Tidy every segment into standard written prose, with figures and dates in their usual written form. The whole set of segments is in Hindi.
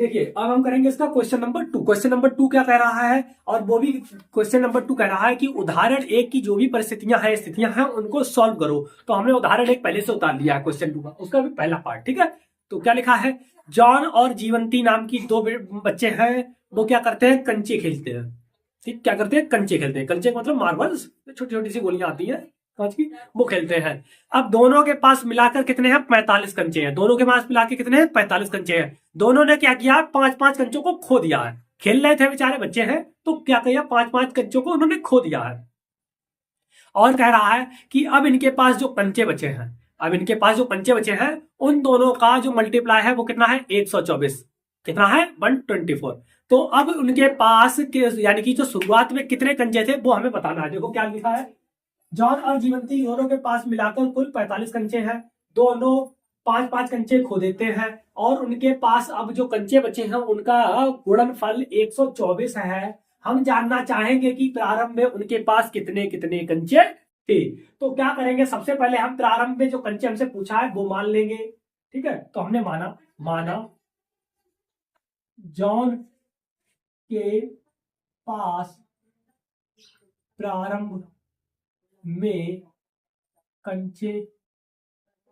देखिए अब हम करेंगे इसका क्वेश्चन नंबर 2। क्वेश्चन नंबर 2 क्या कह रहा है, और वो भी क्वेश्चन नंबर 2 कह रहा है कि उदाहरण एक की जो भी परिस्थितियां हैं स्थितियां हैं उनको सॉल्व करो। तो हमने उदाहरण एक पहले से उतार लिया है क्वेश्चन 2 का, उसका भी पहला पार्ट। ठीक है, तो क्या लिखा है, जॉन और जीवंती नाम की दो बच्चे हैं, वो क्या करते हैं, कंचे खेलते हैं। ठीक, क्या करते हैं, कंचे खेलते हैं। कंचे मतलब मार्बल्स, छोटी छोटी सी गोलियां आती हैं कांच की, वो खेलते हैं। अब दोनों के पास मिलाकर कितने हैं, 45 कंचे हैं। दोनों के पास मिला के कितने हैं, 45 कंचे हैं। दोनों ने क्या किया, 5-5 कंचों को खो दिया है। खेल रहे थे बेचारे बच्चे हैं, तो क्या किया, 5-5 कंचों को उन्होंने खो दिया है। और कह रहा है कि अब इनके पास जो कंचे बचे हैं, अब इनके पास जो कंचे बचे हैं, उन दोनों का जो मल्टीप्लाई है वो कितना है, 124। कितना है, 124। तो अब उनके पास यानी कि जो शुरुआत में कितने कंचे थे वो हमें बताना है। देखो क्या लिखा है, जॉन और जीवंती दोनों के पास मिलाकर कुल 45 कंचे हैं। दोनों 5-5 कंचे खो देते हैं, और उनके पास अब जो कंचे बचे हैं उनका गुणनफल 124 है। हम जानना चाहेंगे कि प्रारंभ में उनके पास कितने कितने कंचे थे। तो क्या करेंगे, सबसे पहले हम प्रारंभ में जो कंचे हमसे पूछा है वो मान लेंगे। ठीक है, तो हमने माना जॉन के पास प्रारंभ में कंचे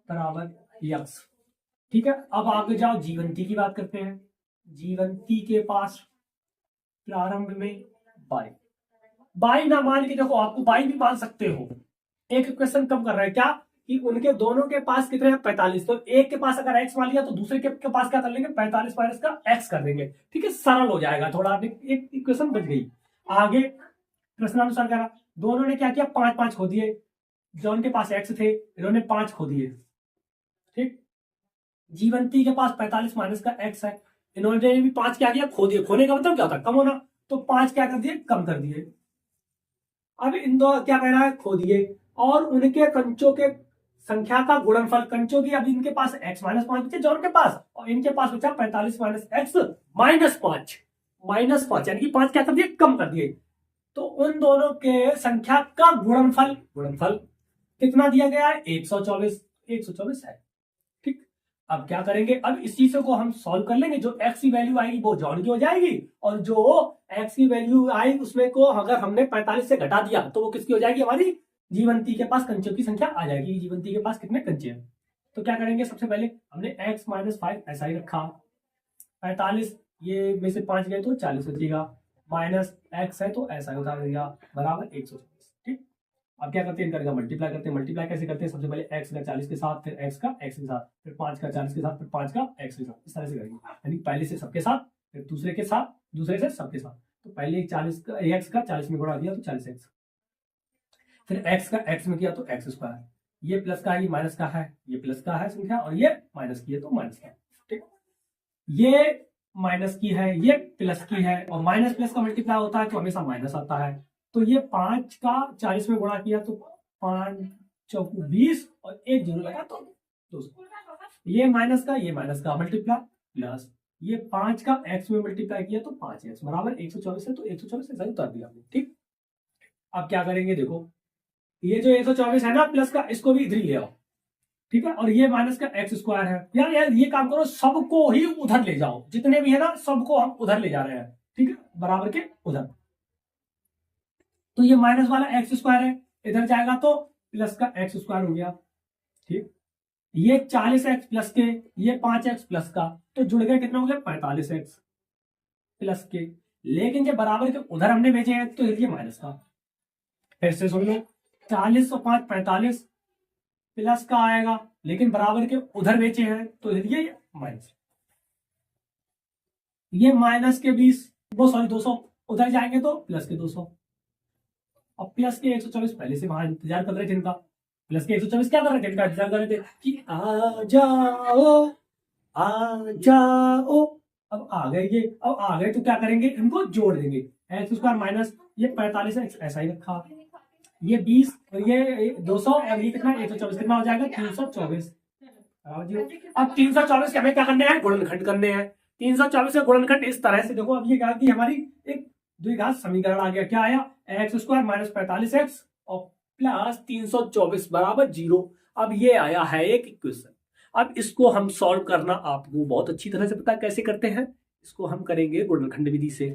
बराबर यक्स। ठीक है, अब आगे जाओ, जीवंती की बात करते हैं। जीवंती के पास प्रारंभ में बाई ना मान के, देखो आपको बाई भी मान सकते हो। एक क्वेश्चन कम कर रहा है क्या, कि उनके दोनों के पास कितने हैं, 45। तो एक के पास अगर एक्स मान लिया तो दूसरे के पास क्या कर लेंगे, 45 माइनस का एक्स कर देंगे। ठीक है, सरल हो जाएगा थोड़ा, एक इक्वेशन बच गई। आगे प्रश्नानुसार कह रहा, दोनों ने क्या किया, 5-5 खो दिए। जॉन के पास एक्स थे, इन्होंने 5 खो दिए। ठीक, जीवंती के पास 45 माइनस का एक्स है, इन्होंने भी 5 क्या किया, खो दिए। खोने का मतलब क्या होता है, कम होना, तो 5 क्या कर दिए, कम कर दिए। अब इन दो क्या कह रहा है, खो दिए, और उनके कंचों के संख्या का गुणनफल, कंचों की, अभी इनके पास x माइनस 5 बचे जॉन के पास, और इनके पास बचा 45 माइनस एक्स माइनस 5। माइनस 5 यानी कि 5 क्या कर दिए, कम कर दिए। तो उन दोनों के संख्या का गुणनफल कितना दिया गया है, 124 है। ठीक, अब क्या करेंगे, अब इस चीज को हम सॉल्व कर लेंगे। जो x की वैल्यू आएगी वो जॉन की हो जाएगी, और जो x की वैल्यू आई उसमें को अगर हमने 45 से घटा दिया तो वो किसकी हो जाएगी, हमारी जीवंती के पास कंचों की संख्या आ जाएगी। जीवंती के पास कितने कंचे हैं, तो क्या करेंगे, सबसे पहले हमने x माइनस 5 ऐसा ही रखा। 45 ये में से 5 गए तो 40 बचेगा, माइनस x है तो ऐसा उतार दिया, बराबर 124। ठीक, अब क्या करते हैं, इनका मल्टीप्लाई करते हैं। मल्टीप्लाई कैसे करते हैं, सबसे पहले x का 40 के साथ, फिर x का x के साथ, फिर 5 का 40 के साथ, फिर 5 का x के साथ, इस तरह से करेंगे। यानी पहले से सबके साथ, फिर दूसरे के साथ, दूसरे से सबके साथ। तो पहले 40 का x का 40 में गुणा दिया तो 40x, फिर x का x में किया तो x स्क्वायर। ये प्लस का है, ये माइनस का है, ये प्लस का है संख्या, और ये माइनस की है तो माइनस का। ठीक, ये माइनस की है, ये प्लस की है, और माइनस प्लस का मल्टीप्लाई होता है तो हमेशा माइनस आता है। तो ये 5 का 40 में गुणा किया तो 5 चौकू 20, और 1 जीरो लगा तो 200। ये माइनस का मल्टीप्लाई प्लस, ये 5 का x में मल्टीप्लाई किया तो 5x बराबर 124 है, तो 124 ऐसा ही उतार दिया हमने। ठीक, अब क्या करेंगे, देखो ये जो 124 है ना प्लस का, इसको भी इधर ही ले आओ। ठीक है, और ये माइनस का एक्स स्क्वायर है। यार ये काम करो, सबको ही उधर ले जाओ, जितने भी है ना सबको हम उधर ले जा रहे हैं। ठीक है, बराबर के उधर। तो ये माइनस वाला एक्स स्क्वायर है, इधर जाएगा तो प्लस का एक्स स्क्वायर हो गया। ठीक, ये 40x प्लस के, ये 5x प्लस का, तो जुड़ गए कितना हो गया, 45x प्लस के। लेकिन जब बराबर के उधर हमने भेजे हैं तो ये माइनस का। फिर से सुन लो, 40 और 5 45 प्लस का आएगा, लेकिन बराबर के उधर बेचे हैं तो ये माइनस। ये माइनस के 20 वो सॉरी 200, उधर जाएंगे तो प्लस के 200, और प्लस के 124 पहले से वहां इंतजार कर रहे थे इनका। प्लस के 124 क्या कर रहे थे, इनका इंतजार कर रहे थे कि आ जाओ आ जाओ। अब आ गए ये, अब आ गए तो क्या करेंगे, इनको जोड़ देंगे। एक्स स्क्वायर माइनस ये 45 है, ऐसा ही रखा, ये 20 और ये 200, और ये कितना 124, कितना हो जाएगा 324। अब 324 के हमें क्या करने हैं, गुणनखंड करने हैं। 324 का गुणनखंड इस तरह से, देखो अब ये क्या कि हमारी एक द्विघात समीकरण आ गया। क्या आया, एक्स स्क्वायर माइनस 45x और प्लस 324 बराबर 0। अब ये आया है एक इक्वेशन। अब इसको हम सॉल्व करना आपको बहुत अच्छी तरह से पता कैसे करते हैं, इसको हम करेंगे गुणनखंड विधि से।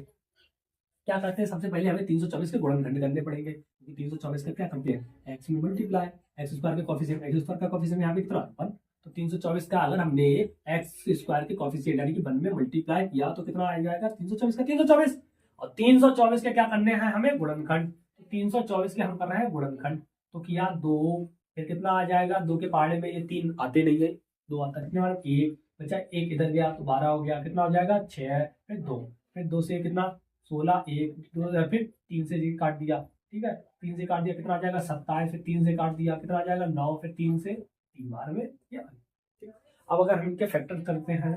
क्या करते हैं, सबसे पहले हमें 324 के गुणनखंड करने पड़ेंगे। 324 का क्या करते हैं, एक्स में मल्टीप्लाई, एक्स स्क्वायर के कोफिशिएंट, एक्स स्क्वायर का कोफिशिएंट यहाँ पे कितना 1, तो 324 का अगर हमने एक्स स्क्वायर के कोफिशिएंट यानी कि 1 में मल्टीप्लाई किया तो कितना आ जाएगा 324 का 324, और 324 के क्या करने हैं हमें गुणनखंड, 324 के हम कर रहे हैं गुणनखंड, तो किया 2, फिर कितना आ जाएगा, 2 के पहाड़े में ये 3 आते नहीं है, 2 आता है, कितने बार 1 बचा, 1 इधर गया तो 12 हो गया, कितना हो जाएगा 6, फिर 2, फिर 2 से कितना 16, 1 2, फिर 3 से काट दिया, ठीक है 3 से काट दिया कितना आ जाएगा 27, फिर 3 से काट दिया कितना आ जाएगा 9, फिर 3 से 3 बार में ये। अब अगर हम इनके फैक्टर करते हैं,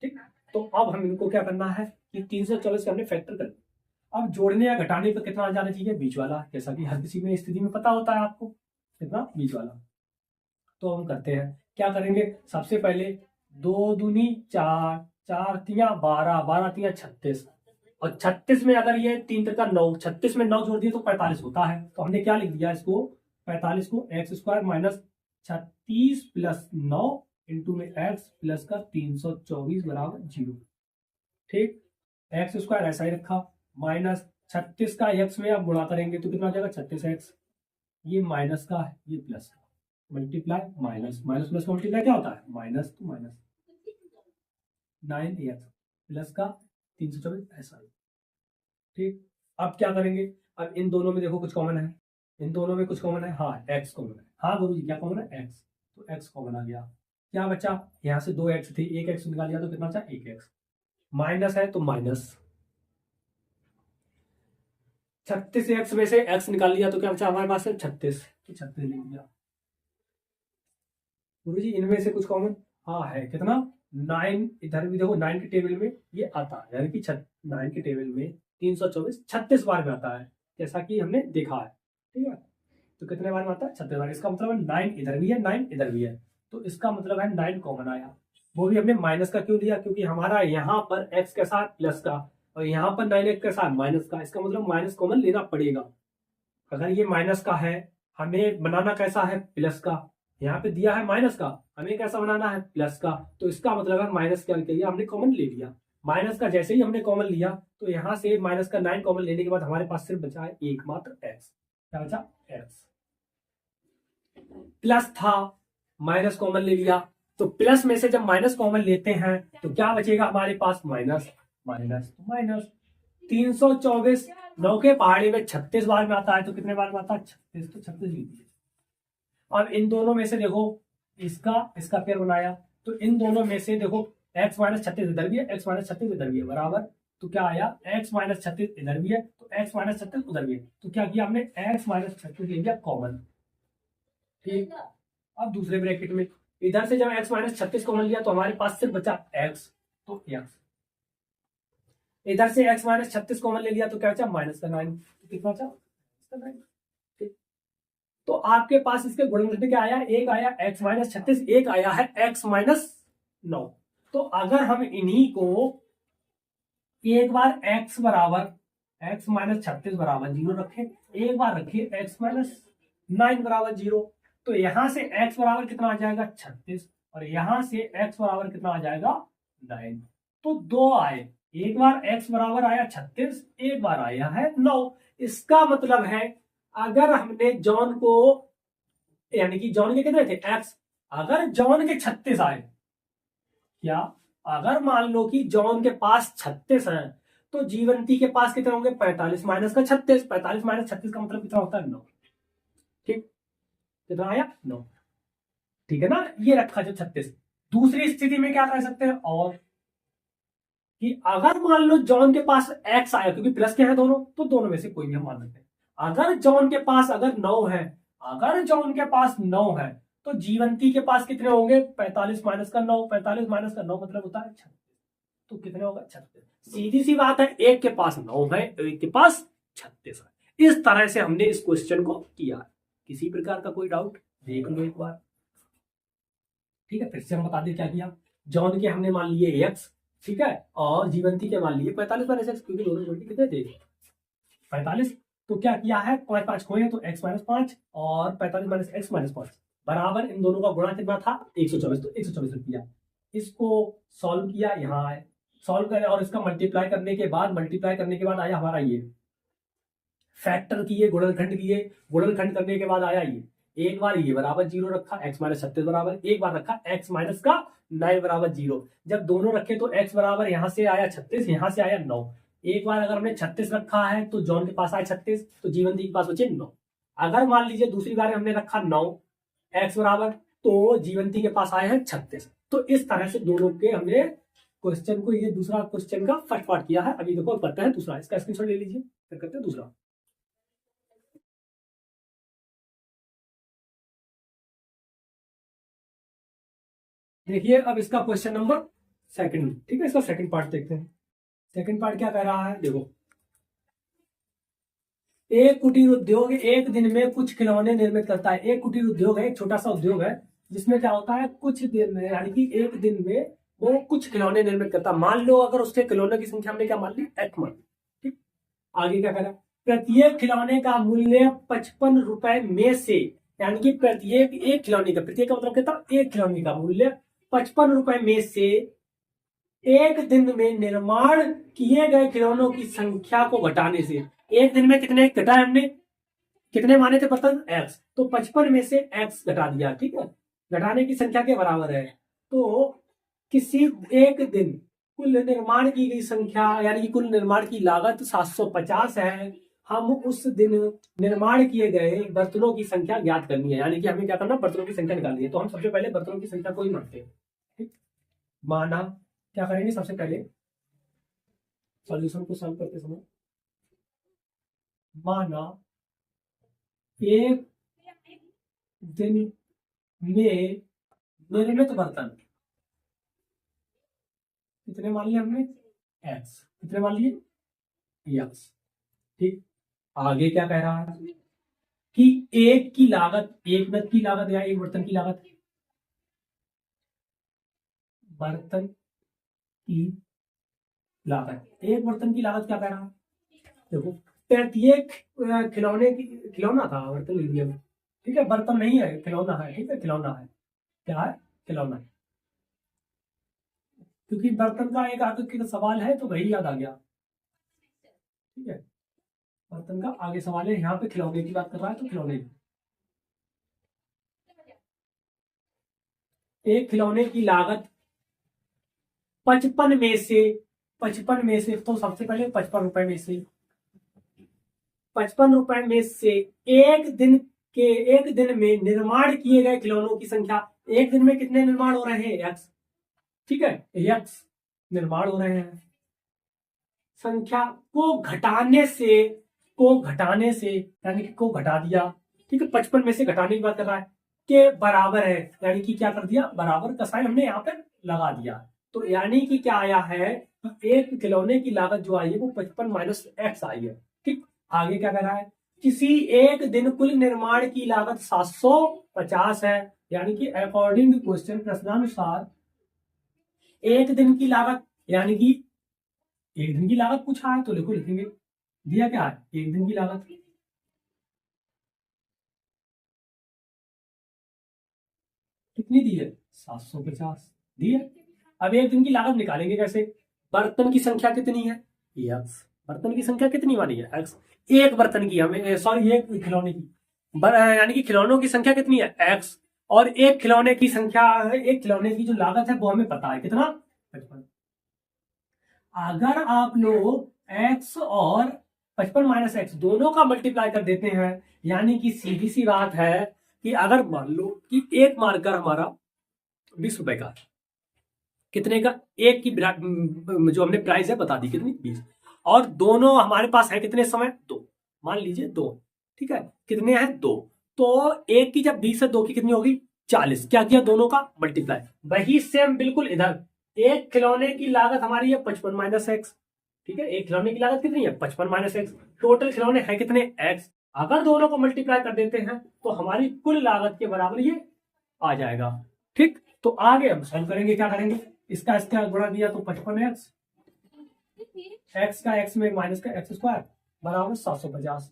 ठीक, तो अब हम इनको क्या करना है कि 324 के हमने फैक्टर कर, अब जोड़ने या घटाने पर कितना आ जाना चाहिए, बीच वाला, जैसा कि हर किसी में स्थिति में पता होता है आपको कितना, बीच वाला। तो हम करते हैं, क्या करेंगे, सबसे पहले 2 दूनी 4, 4 तिया 12, 12 तिया 36, और 36 में अगर ये 3 का 9, 36 में 9 जोड़ दिए तो 45 होता है, तो हमने क्या लिख दिया इसको, 45 को x square minus 36 plus 9 into में एक्स प्लस का 324 बराबर 0, ठीक, एक्स स्क्वायर ऐसा ही रखा, माइनस 36 का एक्स में आप गुणा करेंगे तो कितना आ जाएगा 36x, ये माइनस का है ये प्लस का, मल्टीप्लाई माइनस, माइनस प्लस का मल्टीप्लाई क्या होता है माइनस, तो माइनस 9x प्लस का 324 ऐसा, ठीक। अब क्या करेंगे, अब इन दोनों में देखो कुछ कॉमन है, इन दोनों में कुछ कॉमन है, हाँ x कॉमन है, हाँ गुरु जी क्या कॉमन है x, तो x कॉमन आ गया, क्या बचा, यहाँ से 2x थे, 1x निकाल लिया तो कितना बचा 1x, माइनस है तो माइनस 36x में से x निकाल लिया तो क्या बचा हमारे पास है 36, तो 36 लिख दिया। गुरु जी इनमें से कुछ कॉमन, हाँ है, कितना 9, इधर भी देखो 9 के टेबल में ये आता है, यानी कि 9 के टेबल में 324 36 बार में आता है, जैसा कि हमने देखा है, ठीक है, तो कितने बार में आता है 36 बार, इसका मतलब है 9 इधर भी है 9 इधर भी है, तो इसका मतलब है 9 कॉमन आया, वो भी हमने माइनस का क्यों लिया, क्योंकि हमारा यहाँ पर x के साथ प्लस का और यहाँ पर 9x के साथ माइनस का, इसका मतलब माइनस कॉमन लेना पड़ेगा, अगर ये माइनस का है हमें बनाना कैसा है प्लस का, यहाँ पे दिया है माइनस का, हमें कैसा बनाना है प्लस का, तो इसका मतलब है माइनस क्या किया हमने कॉमन ले लिया, माइनस का जैसे ही हमने कॉमन लिया तो यहाँ से माइनस का 9 कॉमन लेने के बाद हमारे पास सिर्फ बचा है एकमात्र x, क्या बचा x, प्लस था माइनस कॉमन ले लिया, तो प्लस में से जब माइनस कॉमन लेते हैं तो क्या बचेगा हमारे पास माइनस, माइनस माइनस 324 9 के पहाड़ी में 36 बार में आता है, तो कितने बार में आता है 36, तो 36 लीजिए। अब इन दोनों में से देखो इसका पेयर बनाया, तो इन दोनों में से देखो x माइनस 36 इधर भी है, x माइनस 36 इधर भी है बराबर, तो क्या आया x माइनस 36 इधर भी है तो x माइनस 36 उधर भी है, तो क्या किया हमने x माइनस 36 ले लिया कॉमन, ठीक। अब दूसरे ब्रैकेट में इधर से जब x माइनस 36 कॉमन लिया तो हमारे पास सिर्फ बचा x, तो x, इधर से x माइनस 36 कॉमन ले लिया तो क्या बचा माइनस का 9, कितना बचा 9, ठीक। तो आपके पास इसके गुणनखंड क्या आया, एक आया x माइनस 36, एक आया है x माइनस 9, तो अगर हम इन्हीं को एक बार x बराबर x माइनस 36 बराबर 0 रखें, एक बार रखिए x माइनस 9 बराबर 0, तो यहां से x बराबर कितना आ जाएगा 36 और यहां से x बराबर कितना आ जाएगा 9, तो 2 आए, एक बार x बराबर आया 36, एक बार आया है 9, इसका मतलब है अगर हमने जॉन को, यानी कि जॉन के कितने थे x, अगर जॉन के 36 आए, क्या अगर मान लो कि जॉन के पास 36 हैं तो जीवंती के पास कितने होंगे 45 माइनस का 36, 45 माइनस 36 का मतलब कितना होता है 9, ठीक, कितना आया 9, ठीक है ना, ये रखा जो 36। दूसरी स्थिति में क्या कर सकते हैं और कि अगर मान लो जॉन के पास x आया, क्योंकि प्लस के हैं दोनों, तो दोनों में से कोई भी हम मान सकते हैं, अगर जॉन के पास अगर 9 है, अगर जॉन के पास 9 है तो जीवंती के पास कितने होंगे 45 माइनस का 9, 45 माइनस का 9 मतलब होता है 36, तो कितने होगा 36, सीधी सी बात है, एक के पास 9 है एक के पास 36 है। इस तरह से हमने इस क्वेश्चन को किया, किसी प्रकार का कोई डाउट देख लो एक बार, ठीक है। फिर से हम बता दें क्या किया, जॉन के हमने मान लिए x, ठीक है, और जीवंती के मान लिए 45 माइनस एक्स, क्योंकि दोनों जोड़ के कितने थे 45, तो क्या किया है 5 5 खोए तो x माइनस 5 और 45 माइनस एक्स माइनस 5 बराबर, इन दोनों का गुणा कितना था 124, तो 124 किया, इसको सॉल्व किया, यहाँ आए सॉल्व करें और इसका मल्टीप्लाई करने के बाद आया हमारा ये फैक्टर किए, गुणनखंड किए, गुणनखंड करने के बाद आया ये, एक बार ये बराबर 0 रखा, x माइनस 36 बराबर, एक बार रखा x माइनस का 9 बराबर 0। जब दोनों रखे तो x बराबर यहां से आया 36, यहां से आया 9। एक बार अगर हमने 36 रखा है तो जॉन के पास आया 36, तो जीवंती के पास बचे 9। अगर मान लीजिए दूसरी बार हमने रखा 9 x बराबर, तो जीवंती के पास आया है 36। तो इस तरह से दोनों के हमने क्वेश्चन को, ये दूसरा क्वेश्चन का फर्स्ट पार्ट किया है। अभी देखो करते हैं दूसरा, इसका स्क्रीनशॉट ले लीजिए, फिर करते हैं दूसरा। देखिए अब इसका क्वेश्चन नंबर सेकंड, ठीक है, इसका सेकंड पार्ट देखते हैं। सेकंड पार्ट क्या कह रहा है, देखो, एक कुटीर उद्योग एक दिन में कुछ खिलौने निर्मित करता है। एक कुटीर उद्योग है, एक छोटा सा उद्योग है, जिसमें क्या होता है कुछ दिन में, यानी कि एक दिन में वो कुछ खिलौने निर्मित करता है। मान लो अगर उसके खिलौने की संख्या हमने क्या मान ली, x मान, ठीक। आगे क्या करा, प्रत्येक खिलौने का मूल्य 55 रुपए में से, यानी कि प्रत्येक एक खिलौने का, प्रत्येक का मतलब कहता एक खिलौने का मूल्य 55 रुपए में से एक दिन में निर्माण किए गए खिलौनों की संख्या को घटाने से। एक दिन में कितने घटाए हमने, कितने माने थे बर्तन, x, तो 55 में से x घटा दिया, ठीक है, घटाने की संख्या के बराबर है। तो किसी एक दिन कुल निर्माण की गई संख्या, यानी कि कुल निर्माण की लागत 750 है। हम उस दिन निर्माण किए गए बर्तनों की संख्या ज्ञात करनी है, यानी कि हमें क्या करना, बर्तनों की संख्या निकालनी है। तो हम सबसे पहले बर्तनों की संख्या को ही मानते हैं, ठीक। माना क्या करेंगे, सबसे पहले सॉल्यूशन को सॉल्व करते समय माना एक दिन में निर्मित बर्तन कितने मान लिए हमने, x, कितने मान लिए, x, ठीक। आगे क्या कह रहा है कि एक की लागत, एक नग की लागत या एक बर्तन की लागत, बर्तन की लागत, एक बर्तन की लागत क्या कह रहा है, देखो प्रत्येक खिलौने की, खिलौना था, बर्तन लिख दिया, ठीक है, बर्तन नहीं है, खिलौना है, ठीक है, खिलौना है, क्या है, खिलौना है। क्योंकि बर्तन का एक आगे का सवाल है तो वही याद आ गया, ठीक है, बर्तन का आगे सवाल है, यहाँ पे खिलौने की बात कर रहा है तो खिलौने की। एक खिलौने की लागत 55 में से, 55 में से, तो सबसे पहले 55 रुपए में से, 55 रुपए में से एक दिन में निर्माण किए गए खिलौनों की संख्या। एक दिन में कितने निर्माण हो रहे हैं, x, ठीक है, x निर्माण हो रहे हैं, संख्या को घटाने से, यानी कि को घटा दिया, ठीक है, 55 में से घटाने की बात कर रहा है, के बराबर है, यानी कि क्या कर दिया, बराबर का साइन हमने यहाँ पे लगा दिया। तो यानी कि क्या आया है, एक खिलौने की लागत जो आई है वो 55 माइनस x आई है, ठीक। आगे क्या कर रहा है, किसी एक दिन कुल निर्माण की लागत 750 है, यानी कि अकॉर्डिंग टू क्वेश्चन, प्रश्नानुसार एक दिन की लागत, यानी कि एक दिन की लागत पूछा है तो लिखो, लिखेंगे, दिया क्या है, एक दिन की लागत, कितनी दी है, 750 दी है। अब एक दिन की लागत निकालेंगे कैसे, बर्तन की संख्या कितनी है, x, बर्तन की संख्या कितनी मानी है, x, एक बर्तन की हमें, सॉरी एक खिलौने की, यानी कि खिलौनों की संख्या कितनी है, x, और एक खिलौने की संख्या, एक खिलौने की जो लागत है वो हमें पता है कितना, 55। अगर आप लोग x और 55 माइनस एक्स दोनों का मल्टीप्लाई कर देते हैं, यानी कि सीधी सी बात है कि अगर मान लो कि एक मार्कर हमारा 20 रुपए का, कितने का, एक की जो हमने प्राइस है बता दी कितनी, 20, और दोनों हमारे पास है कितने समय, 2, मान लीजिए 2, ठीक है, कितने हैं, 2, तो एक की जब 20 है, 2 की कितनी होगी, 40। क्या किया, दोनों का मल्टीप्लाई। वही सेम बिल्कुल इधर, एक खिलौने की लागत हमारी है 55 माइनस एक्स, ठीक है, एक खिलौने की लागत कितनी है, 55 माइनस एक्स, टोटल खिलौने हैं कितने, एक्स। अगर दोनों को मल्टीप्लाई कर देते हैं तो हमारी कुल लागत के बराबर ये आ जाएगा, ठीक। तो आगे हम सॉल्व करेंगे, क्या करेंगे, इसका गुणा दिया तो 55x, x का x में माइनस का x स्क्वायर बराबर 750।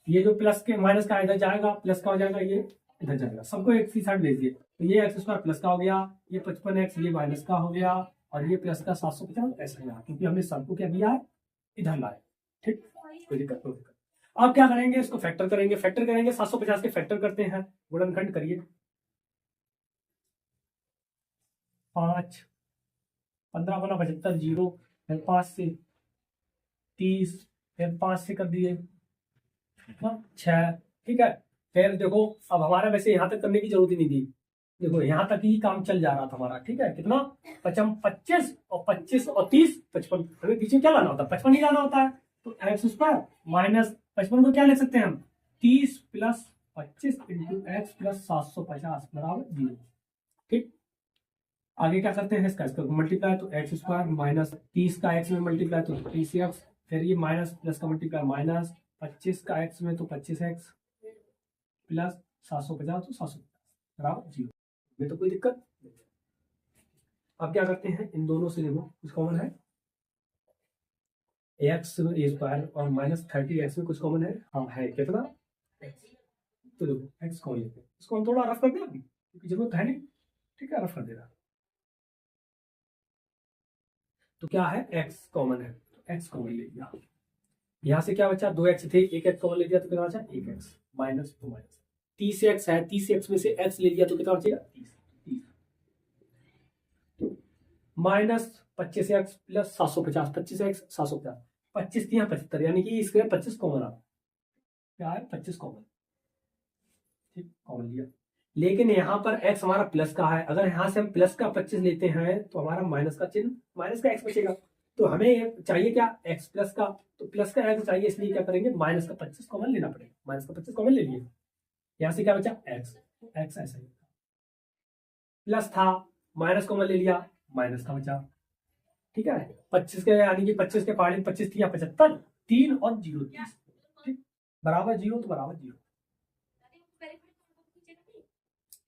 ये जो प्लस के माइनस का इधर जाएगा, प्लस का हो जाएगा, ये इधर जाएगा, सबको एक सी साइड भेज दिए, तो ये x स्क्वायर प्लस का हो गया, ये 55x ये माइनस का हो गया, और ये प्लस का 750 ऐसा यहाँ, क्योंकि हमने सब को क्या दिया है, इधर लाए। ठीक, कोई दिक्कत नहीं। अब क्या करेंगे, इसको फैक्टर करेंगे। 750 के फैक्टर करते हैं, गुणनखंड करिए। 5, 15 बना 75, 0, फिर 5 से 30, फिर 5 से कर दिए 6। ठीक है, फिर देखो अब हमारा वैसे यहाँ तक करने की जरूरत ही नहीं थी, देखो यहाँ तक ही काम चल जा रहा था हमारा। ठीक है, कितना 25 और 25 और 30 55, हमें पीछे क्या लाना होता है, 55 ही लाना होता है। तो एक्स स्क्वायर माइनस 55 को क्या ले सकते हैं हम, 30 प्लस 25 इंटू एक्स प्लस 750 बराबर 0। ठीक, आगे क्या करते हैं, इसका मल्टीप्लाई, तो एक्स स्क्वायर माइनस 30 का एक्स में मल्टीप्लाई तो 30x, फिर ये माइनस प्लस का मल्टीप्लाई माइनस 25 का एक्स में तो 25x प्लस 750 तो 750 बराबर 0 में, तो कोई दिक्कत नहीं। अब क्या करते हैं, इन दोनों से देखो कुछ कॉमन है, एक्स स्क्वायर और माइनस 30x में कुछ कॉमन है, हाँ है, कितना x, तो देखो एक्स कॉमन लेते हैं, इसको हम थोड़ा रफ कर दें अभी क्योंकि जरूरत है नहीं। ठीक है, रफ कर देना। तो क्या है, x कॉमन है, तो x कॉमन ले लिया। यहाँ से क्या बचा, 2x थे, 1x कॉमन ले लिया तो कितना बचा, 1x माइनस तो माइनस 30x है, 30x में से x ले लिया तो कितना बचेगा, 30 माइनस 25x प्लस 750, 25x 750, 25 दिया 75, यानी कि इसके 25 कॉमन आ, क्या है 25 कॉमन। ठीक, कॉमन लिया, लेकिन यहाँ पर x हमारा प्लस का है, अगर यहाँ से हम प्लस का 25 लेते हैं तो हमारा माइनस का चिन्ह, माइनस का x बचेगा। तो हमें चाहिए क्या, x प्लस का, तो प्लस का x चाहिए, इसलिए क्या करेंगे, माइनस का 25 कॉमन लेना पड़ेगा। माइनस का 25 कॉमन ले लिए, यहाँ से क्या बचा x, x ऐसा ही प्लस था, माइनस कॉमन ले लिया, माइनस का बचा। ठीक है, 25 के यानी कि 25 के पहाड़ी 25 थी या 75, 3 और 0 30, ठीक बराबर 0, तो बराबर 0।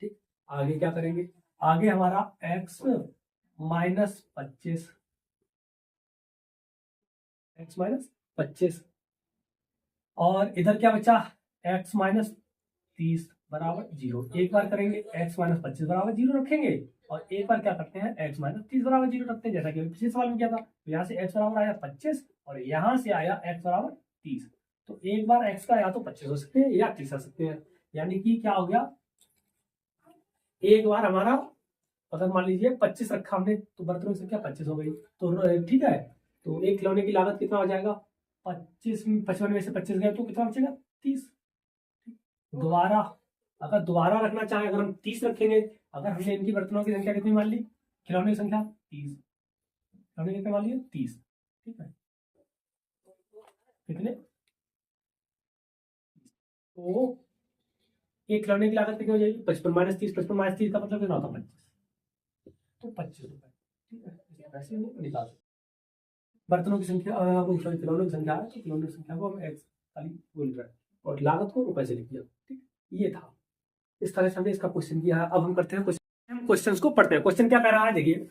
ठीक, आगे क्या करेंगे, आगे हमारा x माइनस 25, x माइनस 25 और इधर क्या बचा, x माइनस 30 बराबर 0। एक बार करेंगे x माइनस 25 बराबर 0 रखेंगे, और एक बार क्या करते हैं, x माइनस 30 बराबर 0 रखते हैं, जैसा कि पिछले सवाल में किया था। तो यहाँ से x बराबर आया 25 और यहाँ से आया x बराबर 30। तो एक बार x का या तो 25 हो सकते हैं या 30 हो सकते हैं, यानी कि क्या हो गया, एक बार हमारा अगर मान लीजिए 25 रखा हमने तो बर्तनों की संख्या 25 हो गई। तो ठीक है, तो एक खिलौने की लागत कितना हो जाएगा, 55 में से 25 गए तो कितना बचेगा, 30। दोबारा अगर दोबारा रखना चाहे, अगर हम 30 रखेंगे, अगर हमने इनकी बर्तनों की संख्या कितनी मान ली, खिलौने की संख्या 30, हमने कितने मान लिया 30। ठीक है, कितने, तो एक खिलौने की लागत कितनी हो जाएगी, 55 माइनस 30, 55 माइनस 30 का मतलब कितना होता है 25, तो 25 रुपए। ठीक है, वैसे निकाल बर्तनों की संख्या, खिलौनों की संख्या है तो खिलौनों की संख्या को हम एक्स खाली बोल रहे हैं और लागत को रुपए से लिख दिया। ठीक, ये था, इस तरह से हमने इसका क्वेश्चन किया है। अब हम करते हैं क्वेश्चन, हम क्वेश्चंस को पढ़ते हैं। क्वेश्चन क्या कह रहा है, देखिए,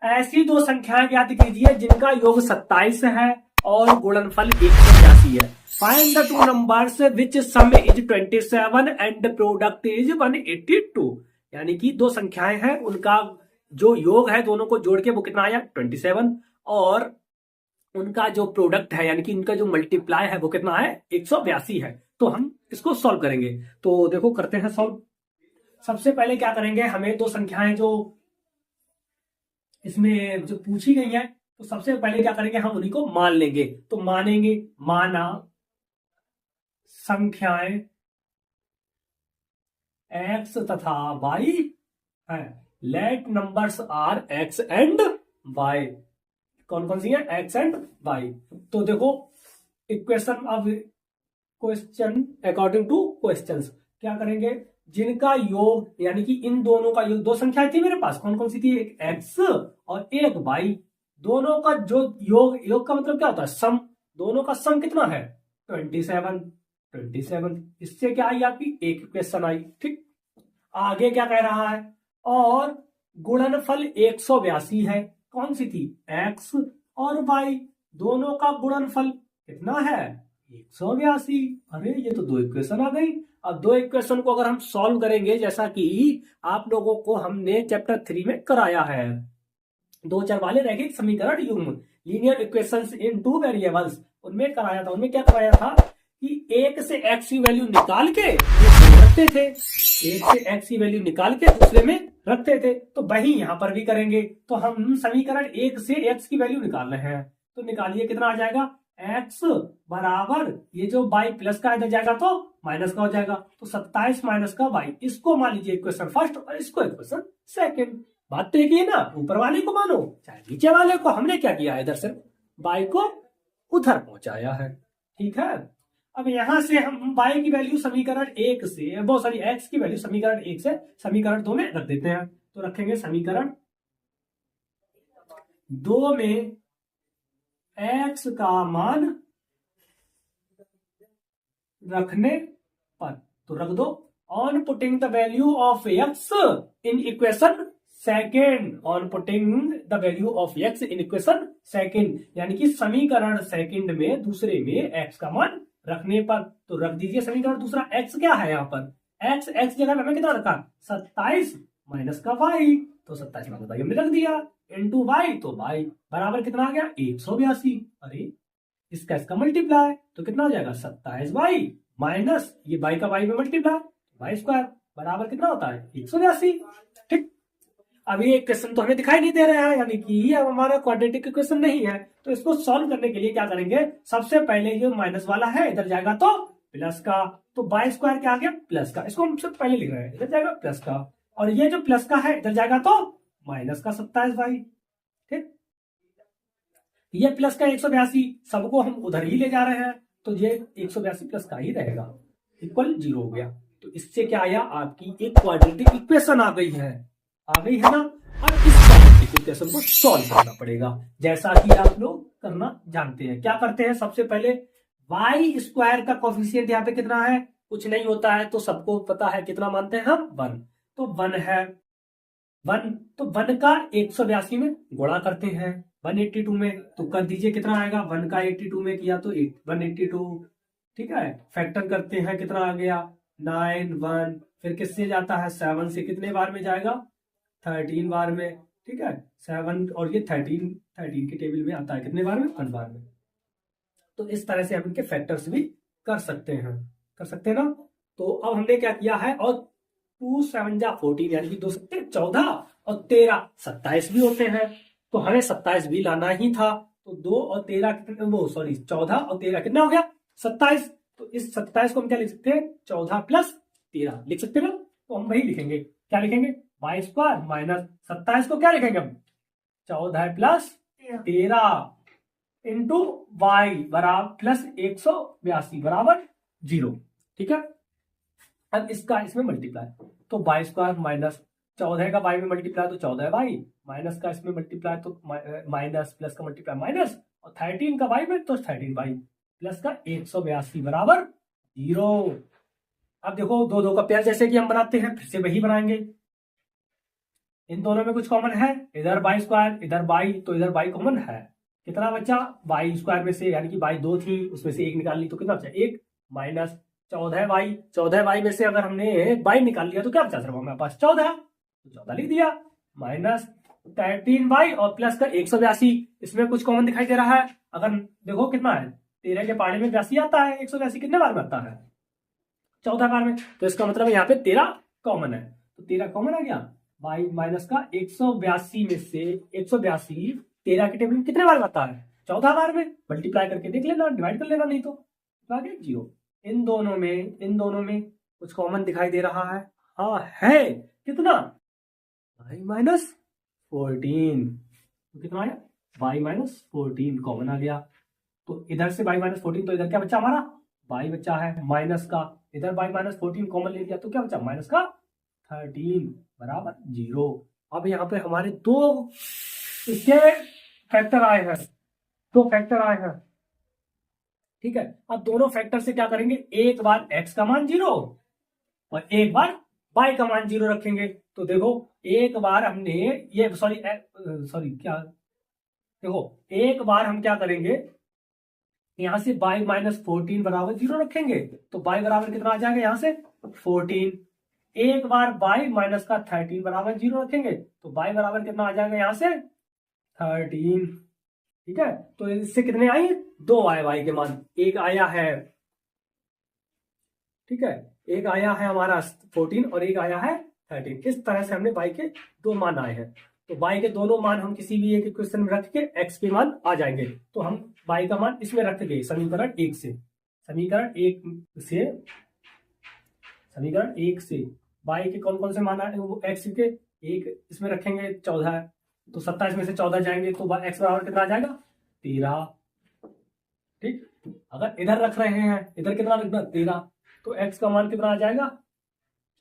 ऐसी दो संख्याएं ज्ञात कीजिए जिनका योग 27 है और गुणनफल 182 है। Find the two numbers which some is 27 and product is 182। यानी कि दो संख्याएं हैं, उनका जो योग है दोनों को जोड़ के वो कितना आया 27, और उनका जो प्रोडक्ट है यानी कि इनका जो मल्टीप्लाई है वो कितना है 182 है। तो हम इसको सॉल्व करेंगे। तो देखो करते हैं सॉल्व। सबसे पहले क्या करेंगे, हमें दो संख्याएं जो इसमें जो पूछी गई है, तो सबसे पहले क्या करेंगे, हम उन्हीं को मान लेंगे। तो मानेंगे, माना संख्याएं x तथा y है, let numbers are x and y। कौन कौन सी है, x एंड y। तो देखो इक्वेशन, अब क्वेश्चन अकॉर्डिंग टू क्वेश्चंस क्या करेंगे, जिनका योग यानी कि इन दोनों का योग, दो संख्याएं थी मेरे पास, कौन कौन सी थी, एक x और एक y, दोनों का जो योग का मतलब क्या होता है, सम। दोनों का सम कितना है 27। इससे क्या आई, आपकी एक इक्वेशन आई। ठीक, आगे क्या कह रहा है, और गुणनफल 182 है। कौन सी थी, x और y, दोनों का गुणनफल कितना है 182। अरे ये तो दो इक्वेशन आ गई। अब दो इक्वेशन को अगर हम सॉल्व करेंगे, जैसा कि आप लोगों को हमने चैप्टर 3 में कराया है, दो चर वाले रैखिक समीकरण युग्म, लीनियर इक्वेशंस इन टू वेरिएबल्स, उनमें कराया था। उनमें क्या कराया था कि एक से एक्स की वैल्यू निकाल के रखते थे, एक से एक्स की वैल्यू निकाल के दूसरे में रखते थे। तो वही यहां पर भी करेंगे। तो हम समीकरण एक से एक्स की वैल्यू निकाल रहे हैं, तो निकालिए कितना आ जाएगा, एक्स बराबर ये जो बाई प्लस का इधर जाएगा तो माइनस का हो जाएगा, तो 27 माइनस का बाई। इसको मान लीजिए इक्वेशन फर्स्ट और इसको इक्वेशन सेकंड। बात तो एक ही है ना, ऊपर वाले को मानो चाहे नीचे वाले को। हमने क्या किया है, इधर से बाई को उधर पहुंचाया है। ठीक है, अब यहां से हम बाई की वैल्यू समीकरण एक से, बहुत सारी एक्स की वैल्यू समीकरण एक से समीकरण दो में रख देते हैं। तो रखेंगे समीकरण दो में एक्स का मान रखने पर, तो रख दो, on putting the value of x in equation second, on putting the value of x in equation second, यानी कि समीकरण सेकेंड में दूसरे में एक्स का मान रखने पर। तो रख दीजिए समीकरण दूसरा, एक्स क्या है यहाँ पर, एक्स जगह में हमें कितना रखा, 27 माइनस का वाई, तो 27 माइनस वाई हमने रख दिया, इंटू वाई, तो वाई बराबर कितना आ गया, 182। अरे इसका मल्टीप्लाई, तो कितना हो जाएगा, 27 वाई माइनस ये वाई का वाई में मल्टीप्लाई, वाई स्क्वायर बराबर कितना होता है, 182। ठीक, अब ये क्वेश्चन तो हमें दिखाई नहीं दे रहा है, यानी कि ये हमारा क्वाड्रेटिक इक्वेशन नहीं है। तो इसको सॉल्व करने के लिए क्या करेंगे, सबसे पहले जो माइनस वाला है इधर जाएगा तो प्लस का, तो बाई स्क्वायर क्या आ गया, प्लस का, इसको हम सबसे पहले लिख रहे हैं, इधर जाएगा प्लस का, और ये जो प्लस का है इधर जाएगा तो माइनस का 27 वाई। ठीक, ये प्लस का 182 सबको हम उधर ही ले जा रहे हैं, तो ये 182 प्लस का ही रहेगा, इक्वल 0 हो गया। तो इससे क्या आया, आपकी एक क्वाड्रेटिक इक्वेशन आ गई है, आ गई है ना। अब इस क्वाड्रेटिक इक्वेशन को सॉल्व करना पड़ेगा, जैसा कि आप लोग करना जानते हैं। क्या करते हैं, सबसे पहले वाई स्क्वायर का कोफिशिएंट यहाँ पे कितना है, कुछ नहीं होता है, तो सबको पता है कितना मानते हैं हम, 1, तो 1 है, 1, तो 1 का 182 में गुणा करते हैं 182 में, तो कर दीजिए कितना आएगा, 1 का 82 में किया तो 182। ठीक है, फैक्टर करते हैं, कितना आ गया 9, 1, फिर किससे जाता है, 7 से कितने बार में जाएगा, 13 बार में। ठीक है, 7 और ये 13 के टेबल में आता है कितने बार में, 1 बार में। तो इस तरह से हम इनके फैक्टर्स भी कर सकते हैं, कर सकते हैं ना। तो अब हमने क्या किया है, और 2 7 जा 14, यानी कि 2 7 14 और 13 27 भी होते हैं, तो हमें 27 भी लाना ही था। तो 2 और 13 कितने, वो सॉरी 14 और 13 कितना हो गया, 27। तो इस 27 को हम क्या लिख सकते हैं, 14 प्लस 13 लिख सकते हैं ना। तो हम वही लिखेंगे, क्या लिखेंगे, वाई स्क्वायर माइनस 27 को क्या लिखेंगे हम, 14 प्लस 13 इंटू वाई बराबर प्लस 182 बराबर 0। ठीक है, अब इसका इसमें मल्टीप्लाई, तो वाई स्क्वायर माइनस 14 का वाई में मल्टीप्लाई तो 14 वाई, माइनस का इसमें मल्टीप्लाई तो माइनस, प्लस का मल्टीप्लाई माइनस, और 13 का वाई में तो 13 वाई, प्लस का 182 बराबर 0। अब देखो दो दो का पेयर जैसे कि हम बनाते हैं, फिर से वही बनाएंगे। इन दोनों में कुछ कॉमन है, इधर बाई स्क्वायर इधर बाई, तो इधर बाई कॉमन है, कितना बचा, बाई स्क्वायर में से, यानी कि बाई 2 थी उसमें से 1 निकाल ली, तो कितना बचा 1, माइनस 14 वाई में से अगर हमने बाई निकाल लिया तो क्या बचा सिर्फ हमारे पास 14, तो 14 लिख दिया, माइनस 13 वाई और प्लस का 182, इसमें कुछ कॉमन दिखाई दे रहा है। अगर देखो कितना है, 13 के पाड़े में 82 आता है, 182 कितने बार में आता है, 14 बार में, तो इसका मतलब यहाँ पे 13 कॉमन है, तो 13 कॉमन आ गया। वाई माइनस का 182 में से 182 13 के टेबल में कितने बार में आता है, 14 बार में, मल्टीप्लाई करके देख लेना, डिवाइड कर लेना, नहीं तो आ गया 0। इन दोनों में कुछ कॉमन दिखाई दे रहा है, हाँ है, कितना, वाई माइनस 14, तो कितना आया, वाई माइनस 14 कॉमन आ गया। तो इधर से वाई माइनस 14, तो इधर क्या बचा हमारा, वाई बचा है, माइनस का इधर वाई माइनस 14 कॉमन ले लिया, तो क्या बचा माइनस का 13 बराबर 0। अब यहाँ पे हमारे दो इसके फैक्टर आए हैं, दो फैक्टर आए हैं। ठीक है, अब दोनों फैक्टर से क्या करेंगे, एक बार x का मान 0 और एक बार y का मान 0 रखेंगे। तो देखो एक बार हमने ये सॉरी क्या, देखो एक बार हम क्या करेंगे, यहां से y माइनस 14 बराबर 0 रखेंगे, तो y बराबर कितना आ जाएगा यहां से 14। एक बार y माइनस का 13 बराबर 0 रखेंगे, तो y बराबर कितना आ जाएगा यहां से 13। ठीक है, तो इससे कितने आई? 2 आए y के मान। एक आया है, ठीक है, एक आया है हमारा 14 और एक आया है 13। इस तरह से हमने y के 2 मान आए हैं। तो y के दोनों मान हम किसी भी एक इक्वेशन में रख के x के मान आ जाएंगे। तो हम y का मान इसमें रख गए समीकरण 1 से। समीकरण 1 से y के कौन कौन से मान आए? वो x के एक इसमें रखेंगे 14 है, तो 27 में से 14 जाएंगे तो x बराबर कितना आ जाएगा? 13। ठीक, अगर इधर रख रहे हैं, इधर कितना रखना? 13, तो x का मान कितना आ जाएगा?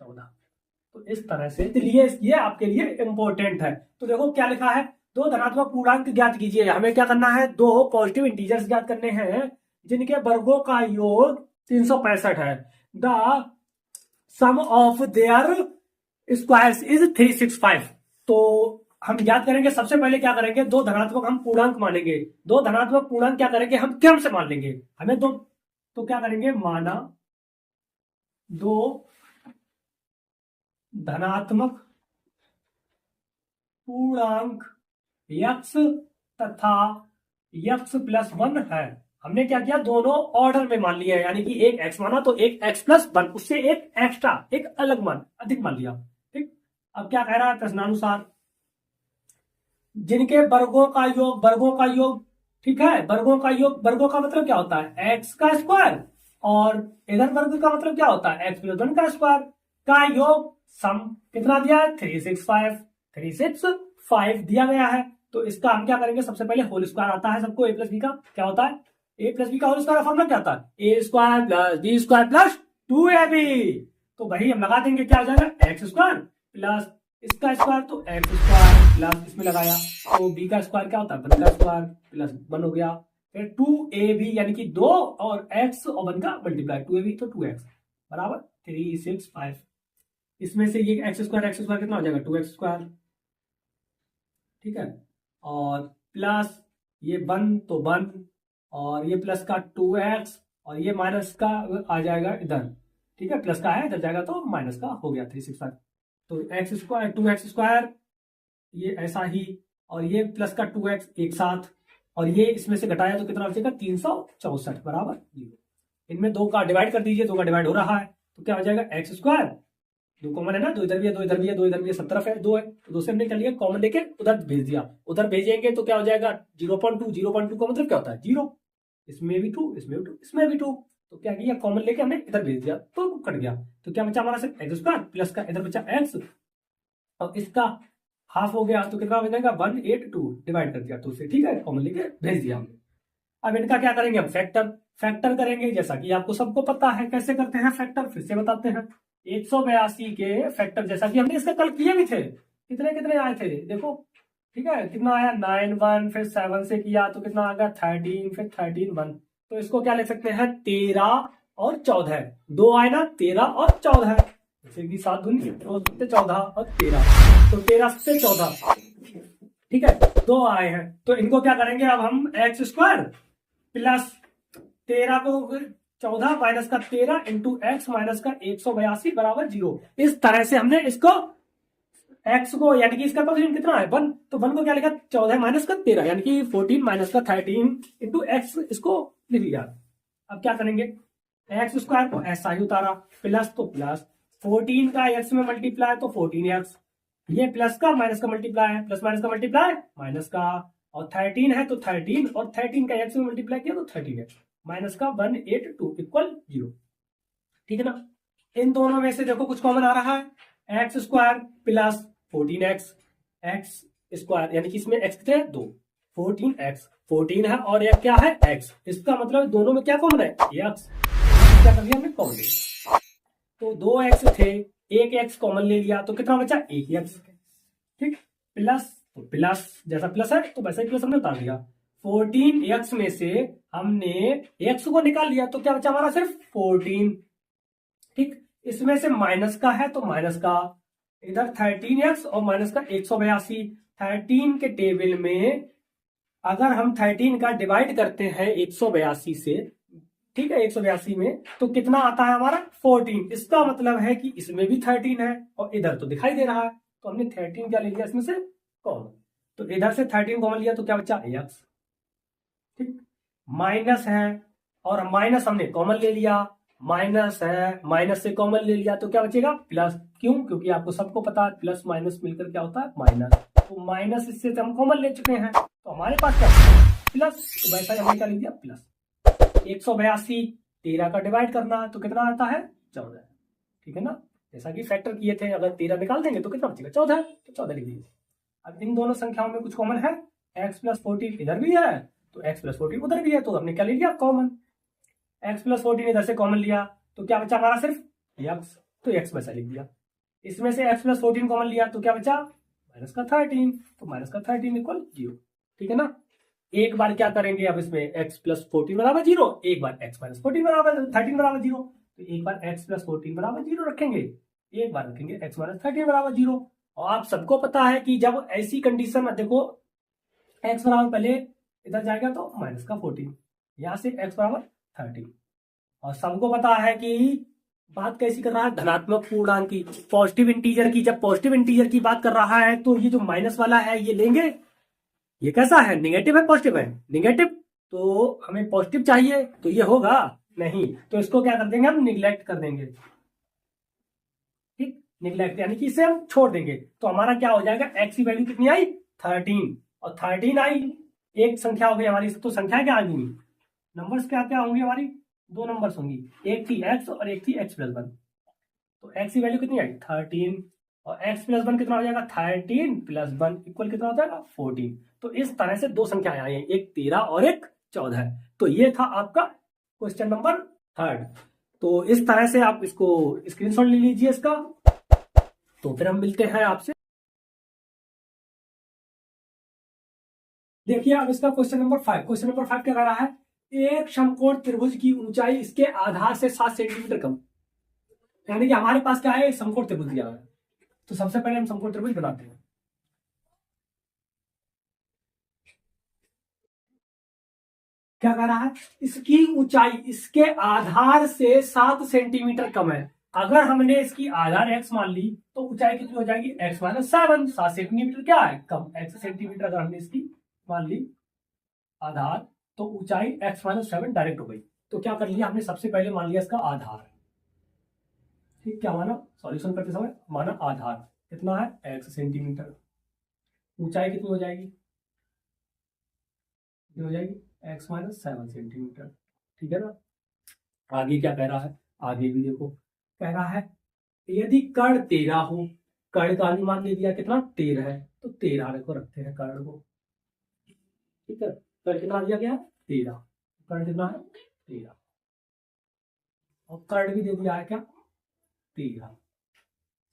14। तो इस तरह से ये आपके लिए इंपॉर्टेंट है। तो देखो क्या लिखा है, 2 धनात्मक पूर्णांक ज्ञात कीजिए। हमें क्या करना है? 2 पॉजिटिव इंटीजर्स ज्ञात करने हैं जिनके वर्गों का योग 365 है। The sum of their squares is 365। तो हम याद करेंगे, सबसे पहले क्या करेंगे? 2 धनात्मक हम पूर्णांक मानेंगे। 2 धनात्मक पूर्णांक क्या करेंगे? हम क्रम से मान लेंगे। हमें दो, तो क्या करेंगे? माना 2 धनात्मक पूर्णांक x तथा x प्लस 1 है। हमने क्या किया? दोनों ऑर्डर में मान लिया, यानी कि एक x माना तो एक x प्लस 1, उससे एक एक्स्ट्रा, एक अलग मान, अधिक मान लिया। ठीक, अब क्या कह रहा है प्रश्नानुसार? जिनके वर्गों का योग, ठीक है, वर्गों का योग, वर्गों का मतलब क्या होता है? एक्स का स्क्वायर, और इधर वर्ग का मतलब क्या होता है? एक्स प्लस 1 का स्क्वायर का योग। सम कितना दिया है? 365 दिया गया है। तो इसका हम क्या करेंगे? सबसे पहले होल स्क्वायर आता है सबको, a प्लस बी का क्या होता है? a प्लस बी का होल स्क्वायर फॉर्मूला क्या होता है? a square plus B square plus 2ab। तो भाई हम लगा देंगे, क्या हो जाएगा? एक्स स्क्वायर प्लस इसका स्क्वायर, तो एक्स स्क्वायर प्लस इसमें लगाया तो b का स्क्वायर क्या होता है? 1 का स्क्वायर प्लस 1 हो गया। फिर 2ab यानी कि 2 और x और 1 का मल्टीप्लाई, 2ab तो 2x बराबर 365। इसमें से ये एक्स स्क्वायर कितना हो जाएगा? 2x square. ठीक है, और प्लस ये 1 तो 1, और ये प्लस का 2x, और ये माइनस का आ जाएगा इधर। ठीक है, प्लस का है इधर जाएगा तो माइनस का हो गया 365। तो एक्स स्क्वायर 2x स्क्वायर, ये ऐसा ही, और ये प्लस का 2x एक साथ, और ये इसमें से घटाया तो कितना बचेगा? 364 बराबर 0। इनमें 2 का डिवाइड कर दीजिए, 2 का डिवाइड हो रहा है तो क्या हो जाएगा? एक्स स्क्वायर, 2 कॉमन है ना, 2 इधर भी है, 2 इधर भी है, 2 इधर भी है, सब तरफ है 2 है, तो 2 से हमने कर लिया कॉमन लेके उधर भेज दिया। उधर भेजेंगे तो क्या हो जाएगा? 0.2, 0.2 का मतलब क्या होता है? 0। इसमें भी 2, इसमें भी 2, इसमें भी 2, तो क्या किया? कॉमन लेके हमने इधर भेज दिया तो कट गया। तो क्या बचा हमारा? सिर्फ एक्स स्क्वायर प्लस का इधर बचा एक्स, और इसका हाफ हो गया तो कितना हो जाएगा? 182 डिवाइड कर दिया तो उसे, ठीक है, कॉमन लेके भेज दिया हमने। अब इनका क्या करेंगे? हम फैक्टर करेंगे, जैसा कि आपको सबको पता है कैसे करते हैं फैक्टर, फिर से बताते हैं। 182 के फैक्टर जैसा कि हमने इसका कल किए भी थे, कितने कितने आए थे देखो। ठीक है, कितना आया? 9 1, फिर 7 से किया तो कितना आ गया? 13, फिर 13 1। तो इसको क्या लिख सकते हैं? 13 और 14, 2 आए ना, 13 और 14, जैसे कि 7 दूनी 14 और 13, तो 13 से 14, ठीक है, 2 आए हैं। तो इनको क्या करेंगे? अब हम एक्स स्क्वायर प्लस 13 को 14 माइनस का 13 इंटू एक्स माइनस का 182 बराबर 0। इस तरह से हमने इसको एक्स को, यानी कि इसका कोएफिशिएंट कितना है? 1, तो 1 को क्या लिखा? 14 माइनस का 13 यानी कि 14 माइनस का 13 इंटू एक्स, इसको लिख लिया। अब क्या करेंगे? एक्स स्क्वायर को ऐसा ही उतारा, प्लस तो प्लस 14 का एक्स में मल्टीप्लाई तो 14x, ये प्लस का माइनस का मल्टीप्लाई है, प्लस माइनस का मल्टीप्लाई माइनस का, और 13 है तो 13, और 13 का एक्स में मल्टीप्लाई किया तो 13x माइनस का 182 इक्वल 0। ठीक है ना? इन दोनों में से देखो कुछ कॉमन आ रहा है, x square plus 14x, x square यानी कि इसमें x कितने हैं? 2, 14x, 14 है और यह क्या है? x। इसका मतलब दोनों में क्या कॉमन है? x। क्या कर लिया हमने? कॉमन ले लिया। तो 2x थे, एक x कॉमन ले लिया तो कितना बचा? 1x। ठीक, प्लस तो प्लस, जैसा प्लस है तो वैसा ही प्लस हमने उतार दिया। 14x में से हमने x को निकाल लिया तो क्या बचा हमारा? सिर्फ 14। ठीक, इसमें से माइनस का है तो माइनस का, इधर 13x और माइनस का 182। 13 के टेबल में अगर हम 13 का डिवाइड करते हैं 182 से, ठीक है, 182 में, तो कितना आता है हमारा? 14। इसका मतलब है कि इसमें भी 13 है और इधर तो दिखाई दे रहा है, तो हमने 13 क्या ले लिया इसमें से? कॉमन। तो इधर से 13 कॉमन लिया तो क्या बचा x, ठीक, माइनस है और माइनस हमने कॉमन ले लिया, माइनस है माइनस से कॉमन ले लिया तो क्या बचेगा प्लस, क्यों, क्योंकि आपको सबको पता है प्लस माइनस मिलकर क्या होता है माइनस, तो माइनस इससे तो हम कॉमन ले चुके हैं तो हमारे पास क्या प्लस, तो वैसा ही हमने क्या लिख दिया प्लस। 182 13 का डिवाइड करना तो कितना आता है 14, ठीक है ना, जैसा कि फैक्टर किए थे, अगर 13 निकाल देंगे तो कितना बचेगा 14, तो 14 लिख दीजिए। अब इन दोनों संख्याओं में कुछ कॉमन है, x प्लस 14 इधर भी है तो x प्लस 14 उधर भी है, तो हमने क्या ले लिया कॉमन, x प्लस 14 इधर से कॉमन लिया तो क्या बचा हमारा सिर्फ x, तो x वैसा लिख दिया। इसमें से x प्लस 14 कॉमन लिया तो क्या बचा माइनस का 13, तो माइनस का 13 इक्वल 0, ठीक है ना। एक बार क्या करेंगे अब इसमें x प्लस 14 बराबर 0, एक बार x माइनस 14 बराबर 13 बराबर 0, तो एक बार x प्लस 14 बराबर 0 रखेंगे, एक बार रखेंगे x माइनस 13 बराबर 0। और आप सबको पता है कि जब ऐसी कंडीशन में देखो x बराबर पहले इधर जाएगा तो माइनस का 14, यहां से x बराबर 13, और सबको पता है कि बात कैसी कर रहा है धनात्मक पूर्णांक की, पॉजिटिव इंटीजर की, जब पॉजिटिव इंटीजर की बात कर रहा है तो ये जो माइनस वाला है ये लेंगे, ये कैसा है निगेटिव है पॉजिटिव है निगेटिव, तो हमें पॉजिटिव चाहिए तो ये होगा नहीं, तो इसको क्या कर देंगे हम निगलेक्ट कर देंगे, ठीक, निगलेक्ट यानी कि इसे हम छोड़ देंगे, तो हमारा क्या हो जाएगा x की वैल्यू कितनी आई 13, और 13 आई, एक संख्या हो गई हमारी, तो संख्या क्या आ गई नंबर्स क्या क्या होंगी हमारी, दो नंबर्स होंगी, एक थी x और एक थी x प्लस 1, तो x की वैल्यू कितनी आई 13 और x प्लस 1 कितना हो जाएगा 13 प्लस 1 इक्वल कितना हो जाएगा 14, तो इस तरह से दो संख्याएं आई हैं, एक 13 और एक 14, तो ये था आपका क्वेश्चन नंबर 3। तो इस तरह से आप इसको स्क्रीनशॉट ले लीजिए इसका, तो फिर हम मिलते हैं आपसे। देखिए अब इसका क्वेश्चन नंबर 5, क्वेश्चन नंबर 5 क्या कह रहा है, एक समकोण त्रिभुज की ऊंचाई इसके आधार से 7 सेंटीमीटर कम, यानी कि हमारे पास क्या है समकोण त्रिभुज दिया है, तो सबसे पहले हम समकोण त्रिभुज बनाते हैं। क्या कह रहा है इसकी ऊंचाई इसके आधार से 7 सेंटीमीटर कम है, अगर हमने इसकी आधार x मान ली तो ऊंचाई कितनी हो जाएगी x माइनस 7, 7 सेंटीमीटर क्या है कम, x सेंटीमीटर अगर हमने इसकी मान ली आधार तो ऊंचाई x माइनस 7 डायरेक्ट हो गई, तो क्या कर लिया हमने सबसे पहले मान लिया इसका आधार, ठीक, क्या माना सॉल्यूशन करते समय माना आधार कितना है x सेंटीमीटर, ऊंचाई कितनी हो जाएगी, कितनी हो जाएगी x माइनस 7 सेंटीमीटर, ठीक है ना। आगे क्या कह रहा है, आगे भी देखो कह रहा है यदि कर्ण 13 हो, कर्ण का अनुमान ले दिया कितना 13 है, तो 13 को रखते हैं कर्ण को, ठीक है, कर्ण कितना दिया गया 13, कर्ण कितना है 13, और कर्ण भी दे दिया है क्या 13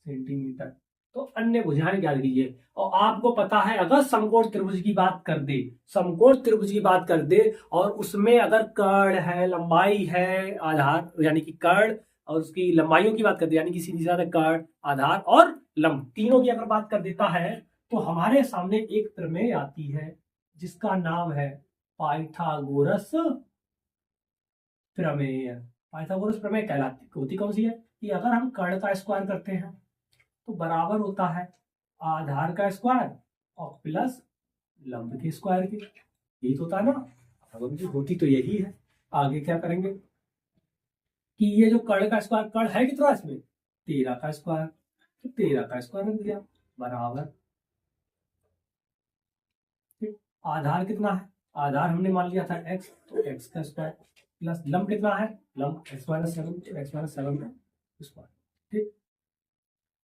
सेंटीमीटर, तो अन्य भुजाएं ज्ञात कीजिए। और आपको पता है अगर समकोण त्रिभुज की बात कर दे, समकोण त्रिभुज की बात कर दे और उसमें अगर कर्ण है लंबाई है आधार यानी कि कर्ण और उसकी लंबाइयों की बात कर दे, यानी कि सीधी साधा कर्ण आधार और लंब तीनों की अगर बात कर देता है तो हमारे सामने एक प्रमेय आती है जिसका नाम है पाइथागोरस प्रमेय। पाइथागोरस प्रमेय कहलाती होती कौन सी है कि अगर हम कर्ण का स्क्वायर करते हैं तो बराबर होता है आधार का स्क्वायर और प्लस लंब के स्क्वायर के, यही तो होता है ना, होती तो यही है। आगे क्या करेंगे कि ये जो कर्ण का स्क्वायर, कर्ण है कितना इसमें 13 का स्क्वायर, तो 13 का स्क्वायर रख दिया बराबर, आधार कितना है, आधार हमने मान लिया था x, तो x का स्क्वायर प्लस लंब कितना है लंब x माइनस 7, तो x माइनस 7 का स्क्वायर, ठीक।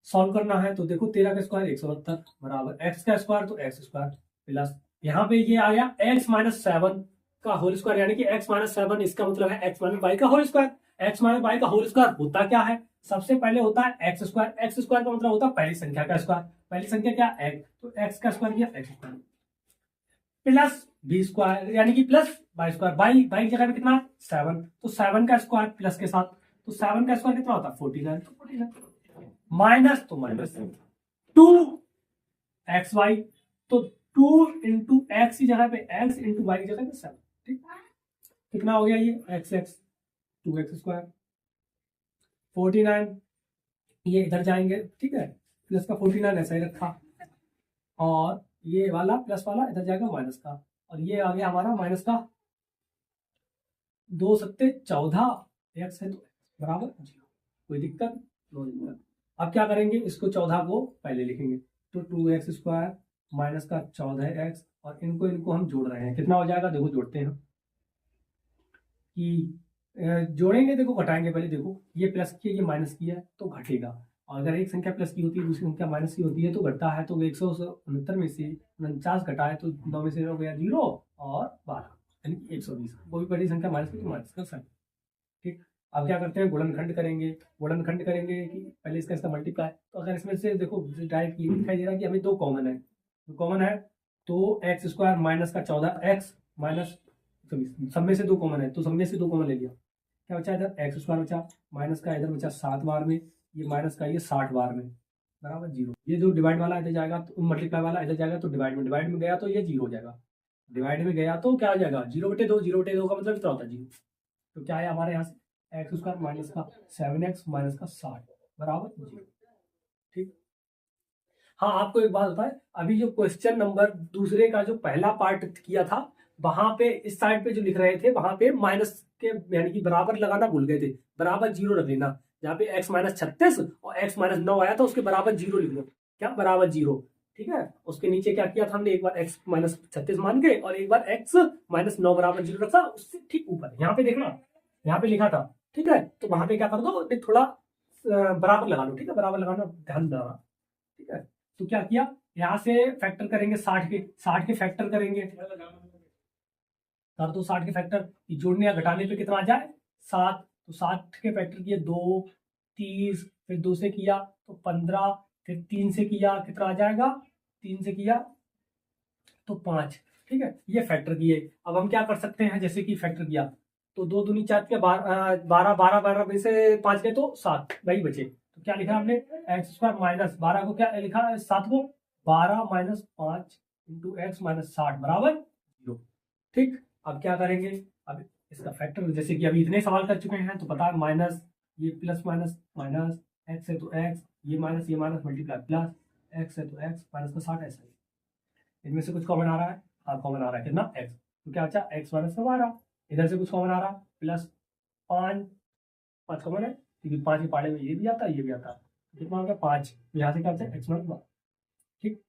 सॉल्व करना है तो देखो 13 का स्क्वायर 172 बराबर x का स्क्वायर तो x स्क्वायर प्लस यहाँ पे ये आ गया x माइनस 7 का होल स्क्वायर, यानी कि x माइनस 7 इसका मतलब है x माइनस 5 का होल स्क्वायर। x माइनस 5 का होल स्क्वायर होता क्या है, सबसे पहले होता है x स्क्वायर, x स्क्वायर का मतलब होता है पहली संख्या का स्क्वायर, पहली संख्या क्या x, तो x का स्क्वायर किया x square plus b square यानी कि प्लस y स्क्वायर, y की जगह पे कितना है 7, तो 7 का स्क्वायर प्लस के साथ, तो 7 का स्क्वायर कितना होता है 49, तो 49 माइनस तो माइनस 2 एक्स वाई, तो 2 इंटू एक्स की जगह पे x इंटू वाई की जगह पे 7, ठीक, कितना हो गया ये x x 2x स्क्वायर 49, ये इधर जाएंगे, ठीक है, प्लस का 49 ऐसा ही रखा और ये वाला प्लस वाला इधर जाएगा माइनस का, और ये आ गया हमारा माइनस का 2 सत्ते 14 एक्स है तो बराबर 0। कोई दिक्कत? नो दिक्कत। अब क्या करेंगे, इसको 14 को पहले लिखेंगे, तो 2x² माइनस का 14x, और इनको इनको हम जोड़ रहे हैं, कितना हो जाएगा देखो, जोड़ते हैं कि जोड़ेंगे, देखो घटाएंगे पहले, देखो ये प्लस की है ये माइनस की है तो घटेगा, और अगर एक संख्या प्लस की होती है दूसरी संख्या माइनस की होती है तो घटता है, तो 169 में से 49 घटाए तो 9 में से हो गया 0 और 12 यानी 120। कोई बड़ी संख्या माइनस की तो माइनस कर सकते। ठीक, अब क्या करते हैं, गुणनखंड करेंगे। गुणनखंड करेंगे कि पहले इसका मल्टीप्लाई, तो अगर इसमें से देखो डायरेक्ट ये दिखाई दे रहा है कि हमें 2 कॉमन है, तो कॉमन है तो x² माइनस का 14x माइनस, सब में से 2 कॉमन है तो सब में से 2 कॉमन ले लिया, क्या बचा इधर x² बचा, माइनस का इधर बचा 7 बार में, ये माइनस का ये 60 बार में बराबर 0। ये जो डिवाइड वाला इधर जाएगा तो मल्टीप्लाई वाला इधर जाएगा, तो डिवाइड में गया तो ये 0 हो जाएगा, डिवाइड में गया तो क्या हो जाएगा 0/2, 0/2 का मतलब कितना होता है 0। तो क्या है हमारे यहाँ से x² माइनस का 7x माइनस का 60 बराबर 0। ठीक, हाँ आपको एक बात बताए, अभी जो क्वेश्चन नंबर दूसरे का जो पहला पार्ट किया था, वहां पे इस साइड पे जो लिख रहे थे वहां पे माइनस के यानी कि बराबर लगाना भूल गए थे, बराबर 0 रख लेना, जहाँ पे x माइनस 36 और x माइनस 9 आया था उसके बराबर 0 लिख लो, क्या बराबर 0। ठीक है, उसके नीचे क्या किया था हमने, एक बार x माइनस 36 मान के और एक बार x माइनस 9 बराबर 0 रखा, उससे ठीक ऊपर यहाँ पे देखना, यहाँ पे लिखा था। ठीक है, तो वहां पे क्या कर दो, थोड़ा बराबर लगा लो। ठीक है, बराबर लगाना ध्यान देना। ठीक है, तो क्या किया, यहां से फैक्टर करेंगे 60 के फैक्टर करेंगे, कर दो 60 के फैक्टर, जोड़ने या घटाने पे कितना आ जाए 7, तो 60 के फैक्टर किए 2 30, फिर 2 से किया तो 15, फिर 3 से किया कितना आ जाएगा, 3 से किया तो 5। ठीक है, ये फैक्टर किए। अब हम क्या कर सकते हैं, जैसे कि फैक्टर किया तो 2 दूनी 4 के 12 में से 5 गए तो 7 वही बचे, तो क्या लिखा हमने x² माइनस 12 को क्या लिखा है 7 को 12 माइनस 5 इंटू एक्स माइनस 60 बराबर 0। ठीक, अब क्या करेंगे, अब इसका फैक्टर, जैसे कि अभी इतने सवाल कर चुके हैं तो पता है माइनस, ये प्लस माइनस माइनस, एक्स है तो एक्स, ये माइनस मल्टीप्लाई प्लस, एक्स है तो एक्स माइनस का 60 ऐसा ही। इनमें से कुछ कॉमन आ रहा है, हाँ कॉमन आ रहा है कितना एक्स, तो क्या बचा एक्स माइनस का 12। इधर से कुछ कॉमन आ रहा है प्लस 5 कॉमन है क्योंकि 5 के पाड़े में ये भी आता है ये भी आता है, कितना हो गया 5, यहाँ से क्या बचा एक्स माइनस 12। ठीक,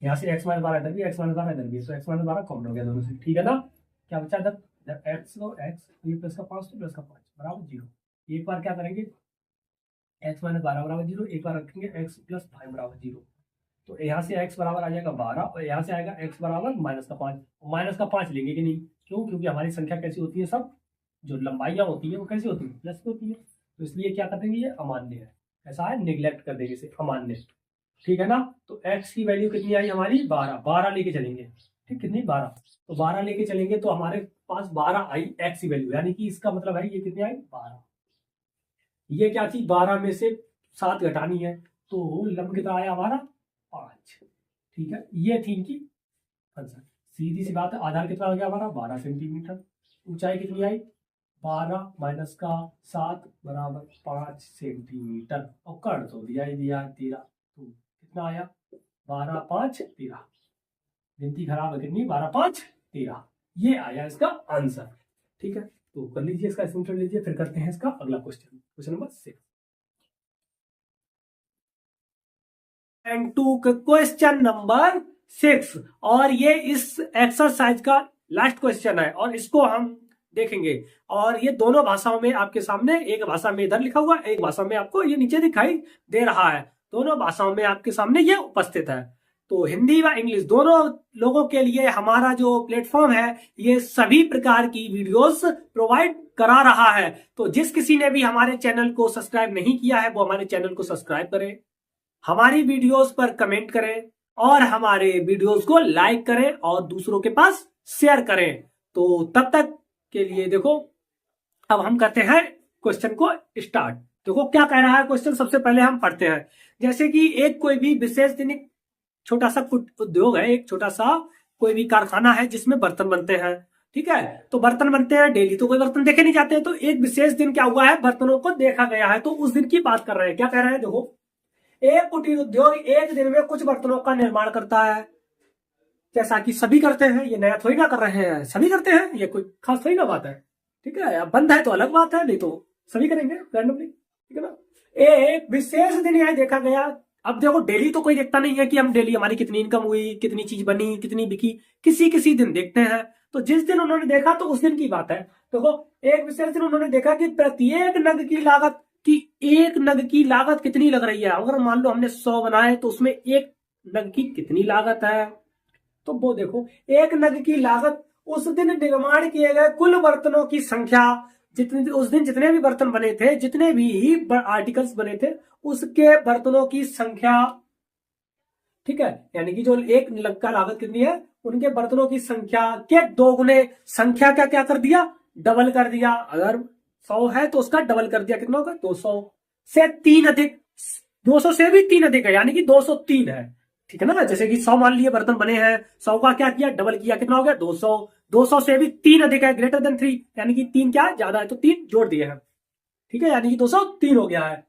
यहाँ से एक्स माइनस 12 इधर भी, एक्स माइनस 12 इधर भी, तो एक्स माइनस 12 कॉमन हो गया दोनों से। ठीक है ना, क्या बचा इधर एक्स को एक्स, ये प्लस का 5 तो प्लस का 5 बराबर 0। एक बार क्या करेंगे एक्स माइनस 12 बराबर 0, एक बार रखेंगे एक्स प्लस 5 बराबर 0, तो यहाँ से x बराबर आ जाएगा 12 और यहाँ से आएगा x बराबर माइनस का 5, माइनस का 5 लेंगे कि नहीं, क्यों, क्योंकि हमारी संख्या कैसी होती है, सब जो लंबाइयाँ होती है वो कैसी होती है प्लस होती है, तो इसलिए क्या कर देंगे ये अमान्य है, ऐसा है निगलेक्ट कर देंगे इसे अमान्य। ठीक है ना, तो x की वैल्यू कितनी आई हमारी 12 लेके चलेंगे। ठीक, कितनी 12, तो 12 लेके चलेंगे तो हमारे पास 12 आई x की वैल्यू, यानी कि इसका मतलब है ये कितनी आई 12। ये क्या थी 12 में से 7 घटानी है, तो लंब कितना आया हमारा 5। ठीक है, ये थी इनकी आंसर, सीधी सी बात है। आधार कितना हो गया हमारा 12 सेंटीमीटर, ऊंचाई कितनी आई 12 माइनस का 7 बराबर 5 सेंटीमीटर, और कर तो दिया ही दिया 13, तो कितना आया 12 5 13, गिनती खराब है कितनी 12 5 13, ये आया इसका आंसर। ठीक है, तो कर लीजिए इसका स्क्रीनशॉट लीजिए, फिर करते हैं इसका अगला question, question number 6 and two question number 6, और ये इस एक्सरसाइज का लास्ट क्वेश्चन है और इसको हम देखेंगे, और ये दोनों भाषाओं में आपके सामने, एक भाषा में इधर लिखा हुआ है, एक भाषा में आपको ये नीचे दिखाई दे रहा है, दोनों भाषाओं में आपके सामने ये उपस्थित है। तो हिंदी व इंग्लिश दोनों लोगों के लिए हमारा जो प्लेटफॉर्म है ये सभी प्रकार की वीडियोस प्रोवाइड करा रहा है, तो जिस किसी ने भी हमारे चैनल को सब्सक्राइब नहीं किया है वो हमारे चैनल को सब्सक्राइब करें, हमारी वीडियोस पर कमेंट करें और हमारे वीडियोस को लाइक करें और दूसरों के पास शेयर करें। तो तब तक के लिए देखो, अब हम करते हैं क्वेश्चन को स्टार्ट। देखो क्या कह रहा है क्वेश्चन, सबसे पहले हम पढ़ते हैं। जैसे कि एक कोई भी विशेष दिन, छोटा सा उद्योग है, एक छोटा सा कोई भी कारखाना है जिसमें बर्तन बनते हैं। ठीक है, तो बर्तन बनते हैं डेली, तो कोई बर्तन देखे नहीं जाते, तो एक विशेष दिन क्या हुआ है बर्तनों को देखा गया है, तो उस दिन की बात कर रहे हैं। क्या कह रहे हैं देखो, एक कुटीर उद्योग एक दिन में कुछ बर्तनों का निर्माण करता है, जैसा कि सभी करते हैं, ये नया थोड़ी ना कर रहे हैं, सभी करते हैं, ये कोई खास थोड़ी ना बात है। ठीक है, अब बंद है तो अलग बात है, नहीं तो सभी करेंगे रैंडमली। ठीक है ना। एक विशेष दिन यह देखा गया। अब देखो डेली तो कोई देखता नहीं है कि हम डेली हमारी कितनी इनकम हुई, कितनी चीज बनी, कितनी बिकी, किसी किसी दिन देखते हैं। तो जिस दिन उन्होंने देखा तो उस दिन की बात है। देखो एक विशेष दिन उन्होंने देखा कि प्रत्येक नग की लागत, कि एक नग की लागत कितनी लग रही है। अगर मान लो हमने 100 बनाए तो उसमें एक नग की कितनी लागत है। तो वो देखो एक नग की लागत उस दिन निर्माण किए गए कुल बर्तनों की संख्या, जितने उस दिन जितने भी बर्तन बने थे, जितने भी आर्टिकल्स बने थे, उसके बर्तनों की संख्या। ठीक है, यानी कि जो एक नग का लागत कितनी है, उनके बर्तनों की संख्या के दोगुने। संख्या का क्या कर दिया, डबल कर दिया। अगर 100 है तो उसका डबल कर दिया, कितना होगा 200 से 3 अधिक, 200 से भी 3 अधिक है, यानी कि 203 है। ठीक है ना, जैसे कि 100 मान लिए बर्तन बने हैं, 100 का क्या किया, डबल किया, कितना हो गया 200। 200 से भी 3 अधिक है, ग्रेटर देन 3, यानी कि 3 क्या है, ज्यादा है, तो 3 जोड़ दिए हैं। ठीक है, यानी कि 203 हो गया है।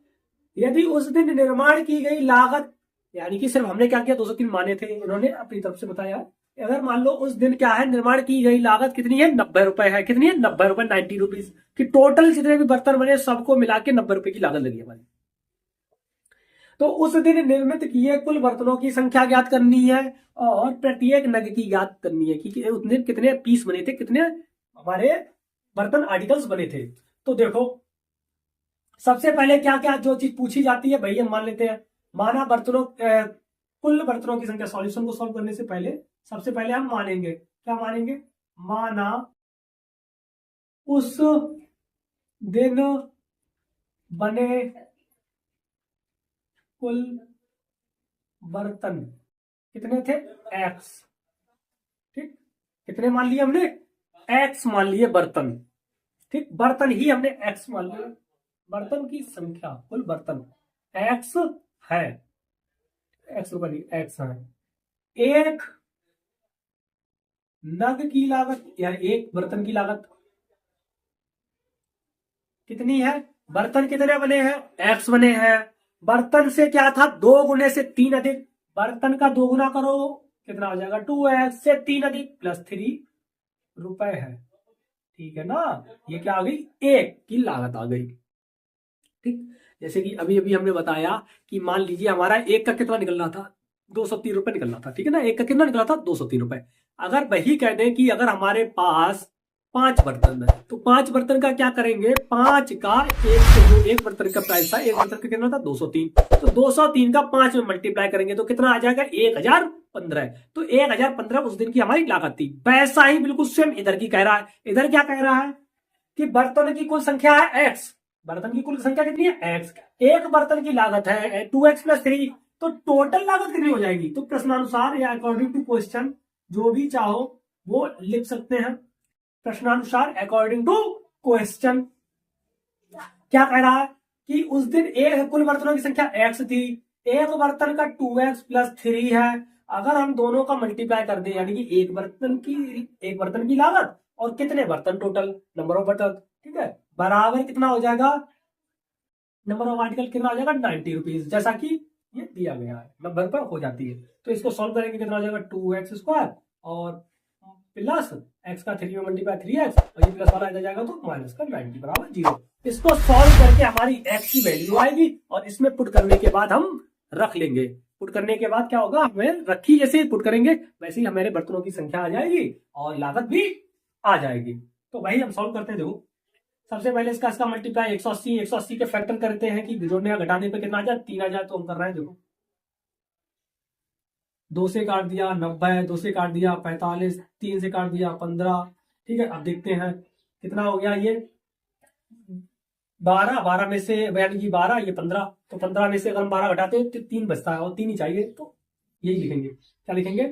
यदि उस दिन निर्माण की गई लागत, यानी कि सिर्फ हमने क्या किया 203 माने थे, उन्होंने अपनी तरफ से बताया। अगर मान लो उस दिन क्या है, निर्माण की गई लागत कितनी है, 90 रुपए है। कितनी है, 90 रुपए, 90 रुपीज की। टोटल जितने भी बर्तन बने सबको मिला के 90 रुपए की लागत लगी हमारी। तो उस दिन निर्मित किए कुल बर्तनों की संख्या ज्ञात करनी है और प्रत्येक नग की ज्ञात करनी है कि उस दिन कितने पीस बने थे, कितने हमारे बर्तन आर्टिकल्स बने थे। तो देखो सबसे पहले क्या क्या जो चीज पूछी जाती है भाई, हम मान लेते हैं। माना बर्तनों कुल बर्तनों की संख्या। सॉल्यूशन को सॉल्व करने से पहले सबसे पहले हम मानेंगे, क्या मानेंगे, माना उस दिन बने कुल बर्तन कितने थे, एक्स। ठीक, कितने मान लिए हमने, एक्स मान लिए बर्तन। ठीक, बर्तन ही हमने एक्स मान लिया। बर्तन की संख्या कुल बर्तन एक्स है, एक्स रुपए नहीं, एक्स है। एक नग की लागत या एक बर्तन की लागत कितनी है, बर्तन कितने बने हैं, एक्स बने हैं। बर्तन से क्या था, 2 गुने से 3 अधिक, बर्तन का 2 गुना करो कितना हो जाएगा, 2x से 3 अधिक प्लस 3 रुपए है। ठीक है ना, ये क्या आ गई, एक की लागत आ गई। ठीक, जैसे कि अभी अभी हमने बताया कि मान लीजिए हमारा एक का कितना निकलना था, 203 रुपए निकलना था। ठीक है ना, एक का कितना निकला था, 203 रुपए। अगर वही कह दें कि अगर हमारे पास 5 बर्तन है तो 5 बर्तन का क्या करेंगे, 5 का एक बर्तन का प्राइस था, एक बर्तन का कितना था 203, तो 203 का 5 में मल्टीप्लाई करेंगे तो कितना आ जाएगा 1015। तो 1015 उस दिन की हमारी लागत थी। वैसा ही बिल्कुल सेम इधर की कह रहा है। इधर क्या कह रहा है कि बर्तन की कुल संख्या है एक्स, बर्तन की कुल संख्या कितनी है एक्स, एक बर्तन की लागत है 2x+3, तो टोटल लागत कितनी हो जाएगी। तो प्रश्नानुसार या अकॉर्डिंग टू क्वेश्चन जो भी चाहो वो लिख सकते हैं। प्रश्नानुसार अकॉर्डिंग टू क्वेश्चन क्या कह रहा है कि उस दिन एक कुल बर्तनों की संख्या एक्स थी, एक बर्तन का 2x+3 है। अगर हम दोनों का मल्टीप्लाई कर दें, यानी कि एक बर्तन की लागत और कितने बर्तन, टोटल नंबर ऑफ बर्तन, ठीक है, बराबर कितना हो जाएगा, नंबर ऑफ आर्टिकल कितना हो जाएगा 90 रुपीज, जैसा कि ये दिया गया है, 90 रुपए हो जाती है। तो इसको सॉल्व करेंगे कितना हो जाएगा 2x² और प्लस x का 3 में मल्टीप्लाई 3x और ये प्लस वाला इधर जाएगा तो माइनस का 90 बराबर 0। इसको सॉल्व करके हमारी x की वैल्यू आएगी और इसमें पुट करने के बाद हम रख लेंगे। पुट करने के बाद क्या होगा, हमें रखी जैसे पुट करेंगे वैसे ही हमारे बर्तनों की संख्या आ जाएगी और लागत भी आ जाएगी। तो वही हम सॉल्व करते हैं। देखो सबसे पहले इसका मल्टीप्लाई 180 के फैक्टर करते हैं कि जोड़ने या घटाने पे कितना आ जाए 3 आ जाए। तो हम कर रहे हैं, देखो 2 से काट दिया 90, 2 से काट दिया 45, 3 से काट दिया 15। ठीक है, अब देखते हैं कितना हो गया ये 12 में से, यानी कि 12 ये 15, तो 15 में से अगर हम 12 घटाते हैं तो 3 बचता है और 3 ही चाहिए, तो यही लिखेंगे। क्या लिखेंगे,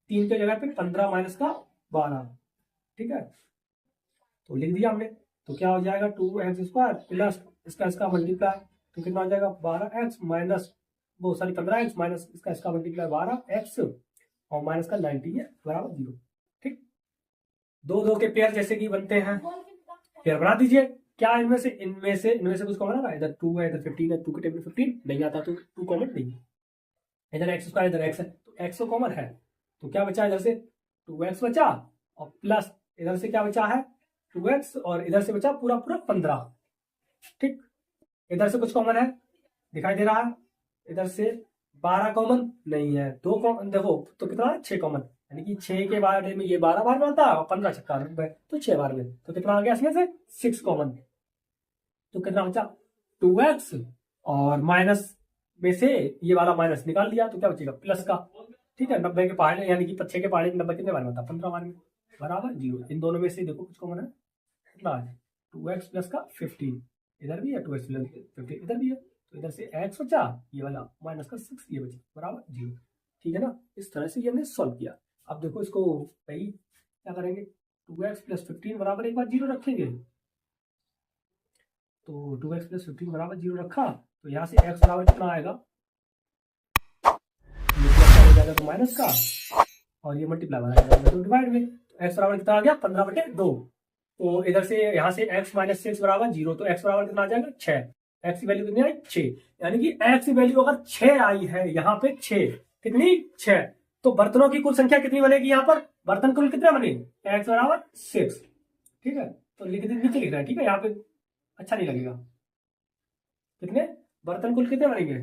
3 के जगह पे 15 माइनस का 12। ठीक है, तो लिख दिया हमने। तो क्या हो जाएगा 2x² प्लस इसका मल्टीप्लाई, तो कितना हो जाएगा 12x माइनस वो सॉरी 15x माइनस इसका मल्टीप्लाई 12x और माइनस का 90 है बराबर 0। ठीक, 2 के पेयर जैसे कि बनते हैं, पेयर बना दीजिए। क्या इनमें से कुछ कॉमन आएगा, इधर 2 है इधर 15 है, 2 के टेबल 15 नहीं आता तो 2 कॉमन नहीं है, इधर x² इधर x है तो x तो कॉमन है। तो क्या बचा इधर से 2x बचा और प्लस इधर से क्या बचा है 2x और इधर से बचा पूरा पूरा 15। ठीक, इधर से कुछ कॉमन है दिखाई दे रहा है, इधर से 12 कॉमन नहीं है, 2 कॉमन देखो तो कितना है 6 कॉमन, यानी कि 6 के बारे में ये 12 बार में आता है और 15 छक्का तो 6 बार में, तो कितना आ गया इसमें से 6 कॉमन। तो कितना बचा 2x और माइनस में से ये वाला माइनस निकाल दिया तो क्या बचेगा प्लस का। ठीक है, 90 के पहाड़े यानी कि 6 के पहाड़े 90 कितने बार में होता है 15 बार में, बराबर 0। इन दोनों में से देखो कुछ कॉमन है, कितना है 2x प्लस का 15, इधर भी है 2x प्लस 15 इधर भी है, तो इधर से x बचा ये वाला माइनस का 6 ये बचा बराबर 0। ठीक है ना, इस तरह से ये हमने सॉल्व किया। अब देखो इसको भाई क्या करेंगे 2x प्लस 15 बराबर एक बार 0 रखेंगे, तो 2x प्लस 15 बराबर 0 रखा तो यहाँ से x बराबर कितना आएगा, प्लस जाएगा तो माइनस का और ये मल्टीप्लाई वाला तो डिवाइड में, तो x बराबर कितना आ गया 15/2। तो इधर से यहाँ से x माइनस 6 बराबर 0, तो x बराबर कितना आ जाएगा 6, x की वैल्यू कितनी आई 6, यानी कि x की वैल्यू अगर 6 आई है यहाँ पे 6, कितनी 6, तो बर्तनों की कुल संख्या कितनी बनेगी यहाँ पर, बर्तन कुल कितने बने x बराबर 6। ठीक है, तो नीचे लिख रहा है, ठीक है यहाँ पे अच्छा नहीं लगेगा, कितने बर्तन कुल कितने बनेंगे,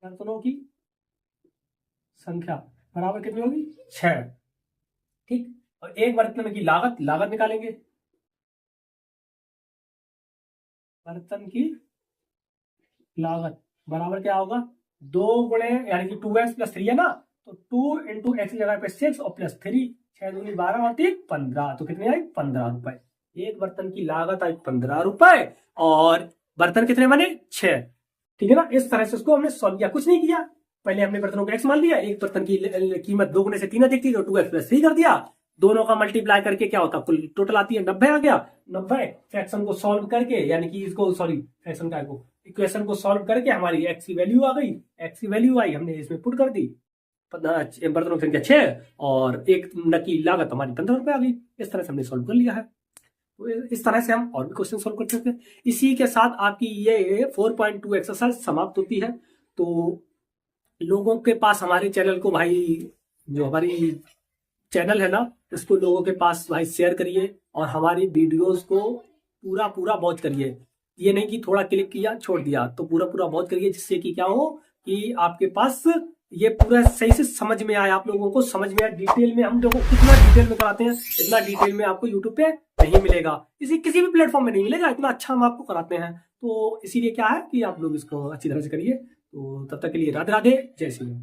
बर्तनों की संख्या बराबर कितनी होगी 6। ठीक, और एक बर्तन की लागत निकालेंगे, बर्तन की लागत बराबर क्या होगा 2 गुणे यानी कि 2x प्लस 3 है ना, तो 2 इंटू एक्स की जगह पे 6 और प्लस 3, 6 दूनी 12 और 3 15, तो कितनी आई 15 रुपए। एक बर्तन की लागत आई 15 रुपए और बर्तन कितने बने 6। ठीक है ना, इस तरह से उसको हमने सॉल्व किया, कुछ नहीं किया, पहले हमने बर्तनों को x मान लिया, एक बर्तन की कीमत 2 गुणे से 3 अधिक थी तो 2x प्लस 3 कर दिया, दोनों का मल्टीप्लाई करके क्या होता कुल टोटल आती है 90 आ गया, 90 फ्रैक्शन को सॉल्व करके यानी कि इसको सॉरी फ्रैक्शन का को इक्वेशन को सॉल्व करके हमारी x की वैल्यू आ गई, x की वैल्यू आई हमने इसमें पुट कर दी, बर्तनों की संख्या 6 और एक की लागत हमारी 15 रुपए आ गई। इस तरह से हमने सॉल्व कर लिया है, तो इस तरह से हम और भी क्वेश्चन सॉल्व कर सकते हैं। इसी के साथ आपकी ये 4.2 एक्सरसाइज समाप्त होती है। तो लोगों के पास हमारे चैनल को भाई जो हमारी चैनल है ना उसको लोगों के पास भाई शेयर करिए और हमारी वीडियोस को पूरा पूरा वॉच करिए, ये नहीं कि थोड़ा क्लिक किया छोड़ दिया, तो पूरा पूरा वॉच करिए जिससे कि क्या हो कि आपके पास ये पूरा सही से समझ में आए, आप लोगों को समझ में आए डिटेल में। हम देखो कितना डिटेल में कराते हैं, इतना डिटेल में आपको यूट्यूब पे नहीं मिलेगा, किसी भी प्लेटफॉर्म में नहीं मिलेगा, इतना अच्छा हम आपको कराते हैं। तो इसीलिए क्या है कि आप लोग इसको अच्छी तरह से करिए। तो तब तक के लिए राधे राधे, जय श्री राम।